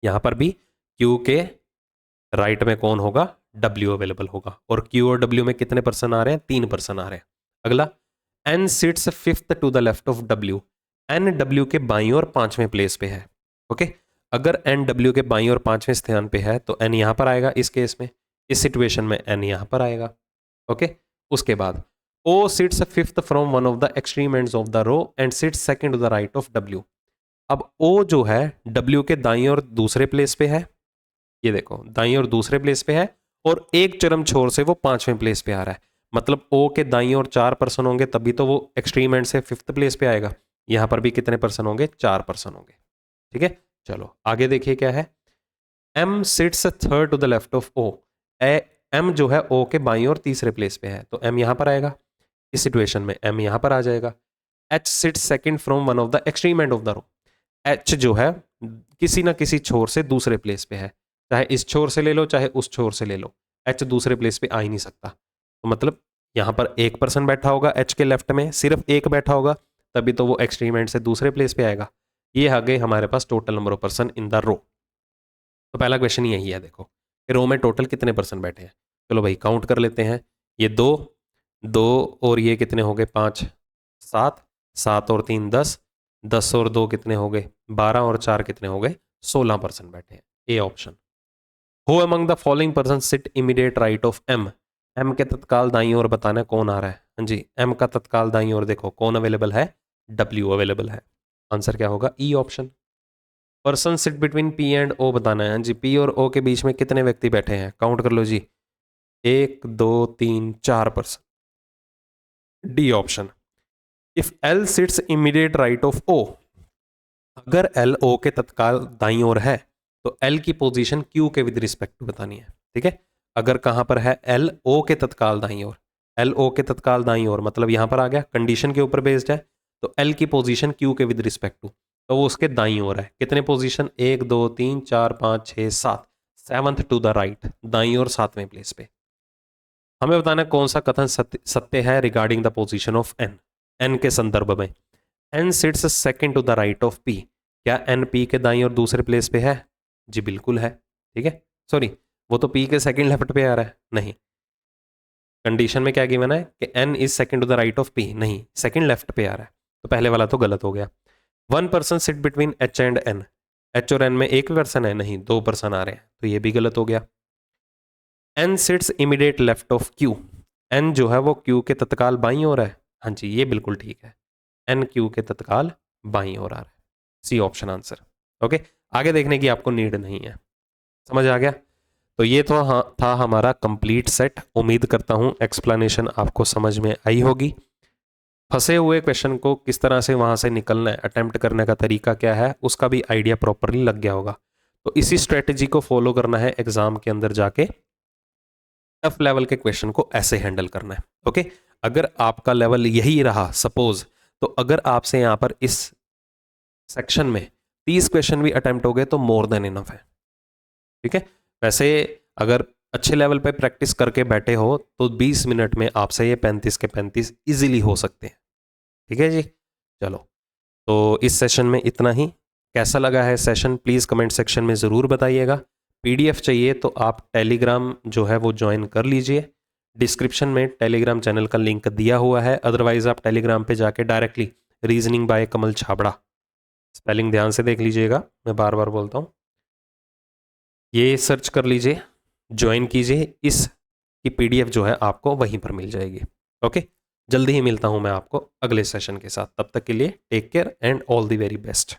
यहां पर भी क्यू के राइट में कौन होगा, डब्ल्यू अवेलेबल होगा, और क्यू और डब्ल्यू में कितने पर्सन आ रहे हैं, 3 पर्सन आ रहे हैं। अगला N sits fifth to the left of W, N W के बाईं और 5वें प्लेस पे है। ओके अगर एन डब्ल्यू के बाईं और 5वें स्थान पे है तो एन यहां पर आएगा इस केस में, इस सिचुएशन में एन यहां पर आएगा। ओके उसके बाद O sits fifth from one of the extreme ends of the row and sits second to the right of W. अब ओ जो है डब्ल्यू के दाईं और दूसरे प्लेस पे है, ये देखो दाईं और दूसरे प्लेस पे है, और एक चरम छोर से वो 5वें प्लेस पे आ रहा है, मतलब ओ के दाईं और 4 पर्सन होंगे तभी तो वो एक्सट्रीम एंड से 5th प्लेस पे आएगा। यहां पर भी कितने पर्सन होंगे, 4 पर्सन होंगे। ठीक है चलो आगे देखिए क्या है। M sits third to the left of O, M जो है ओ के बाईं और तीसरे प्लेस पे है, तो एम यहां पर आएगा, इस सिचुएशन में एम यहां पर आ जाएगा। H sits second from one of the extreme end of the row, H जो है किसी ना किसी छोर से दूसरे प्लेस पे है, चाहे इस छोर से ले लो चाहे उस छोर से ले लो, एच दूसरे प्लेस पे आ ही नहीं सकता, तो मतलब यहां पर एक पर्सन बैठा होगा एच के लेफ्ट में, सिर्फ एक बैठा होगा तभी तो वो एक्सट्रीम एंड से दूसरे प्लेस पे आएगा। ये आ गए हमारे पास total number of person in the row. तो पहला क्वेश्चन यही है, देखो कि रो में टोटल कितने पर्सन बैठे हैं, चलो भाई काउंट कर लेते हैं। ये 2 2 और ये कितने हो गए, 5 7, 7 और 3 10, 10 और 2 कितने हो गए, 12 और 4 कितने हो गए, 16 पर्सन बैठे हैं, A option. Who among the following person sit immediate right of M, M के तत्काल दाईं ओर बताना है कौन आ रहा है, हाँ जी एम का तत्काल दाईं ओर देखो कौन अवेलेबल है, डब्ल्यू अवेलेबल है, आंसर क्या होगा, E option. Person sit between P and O बताना है, हाँ जी पी और ओ के बीच में कितने व्यक्ति बैठे हैं, काउंट कर लो जी, 1 2 3 4 person, D option. If L sits immediate right of O, अगर एल ओ के तत्काल दाईं ओर है तो एल की पोजीशन क्यू के विद रिस्पेक्ट टू बतानी है। ठीक है अगर कहां पर है, एल ओ के तत्काल दाईं ओर, एल ओ के तत्काल दाईं ओर मतलब यहां पर आ गया, कंडीशन के ऊपर बेस्ड है, तो एल की पोजीशन क्यू के विद रिस्पेक्ट टू, तो वो उसके दाईं ओर है, कितने position 1 2 3 4 5 6 7, 7th to the right, दाईं ओर 7वें प्लेस पे। हमें बताना कौन सा कथन सत्य है regarding the position of N, N के संदर्भ में। N sits second to the right of P, क्या एन पी के दाईं और दूसरे प्लेस पे है, जी बिल्कुल है। ठीक है सॉरी वो तो पी के सेकंड लेफ्ट पे आ रहा है, नहीं कंडीशन में क्या गिवन है कि N is second to the right of P, नहीं सेकंड लेफ्ट पे आ रहा है, तो पहले वाला तो गलत हो गया। 1 person sit between H and N, H और एन में एक पर्सन है, नहीं 2 पर्सन आ रहे हैं, तो ये भी गलत हो गया। N sits immediate left of Q, N जो है वो क्यू के तत्काल बाईं ओर है, हाँ जी ये बिल्कुल ठीक है, एन क्यू के तत्काल बाईं ओर आ रहा है, सी ऑप्शन आंसर। ओके आगे देखने की आपको नीड नहीं है, समझ आ गया। तो ये तो हाँ था हमारा कंप्लीट सेट, उम्मीद करता हूँ एक्सप्लेनेशन आपको समझ में आई होगी। फंसे हुए क्वेश्चन को किस तरह से वहां से निकलना है, अटेम्प्ट करने का तरीका क्या है, उसका भी आइडिया प्रॉपरली लग गया होगा। तो इसी स्ट्रेटेजी को फॉलो करना है एग्जाम के अंदर जाके, टफ लेवल के क्वेश्चन को ऐसे हैंडल करना है। ओके, अगर आपका लेवल यही रहा सपोज, तो अगर आपसे यहां पर इस सेक्शन में 30 क्वेश्चन भी अटेम्प्ट हो गए तो मोर देन इनफ है। ठीक है, वैसे अगर अच्छे लेवल पे प्रैक्टिस करके बैठे हो तो 20 मिनट में आपसे ये 35 के 35 इजीली हो सकते हैं। ठीक है जी, चलो तो इस सेशन में इतना ही। कैसा लगा है सेशन प्लीज़ कमेंट सेक्शन में ज़रूर बताइएगा। पीडीएफ चाहिए तो आप टेलीग्राम जो है वो ज्वाइन कर लीजिए, डिस्क्रिप्शन में टेलीग्राम चैनल का लिंक दिया हुआ है। अदरवाइज आप टेलीग्राम पे जाके डायरेक्टली रीजनिंग बाय कमल छाबड़ा, स्पेलिंग ध्यान से देख लीजिएगा, मैं बार बार बोलता हूँ, ये सर्च कर लीजिए, ज्वाइन कीजिए, इस की पीडीएफ जो है आपको वहीं पर मिल जाएगी। ओके, जल्दी ही मिलता हूँ मैं आपको अगले सेशन के साथ, तब तक के लिए take care and all the very best.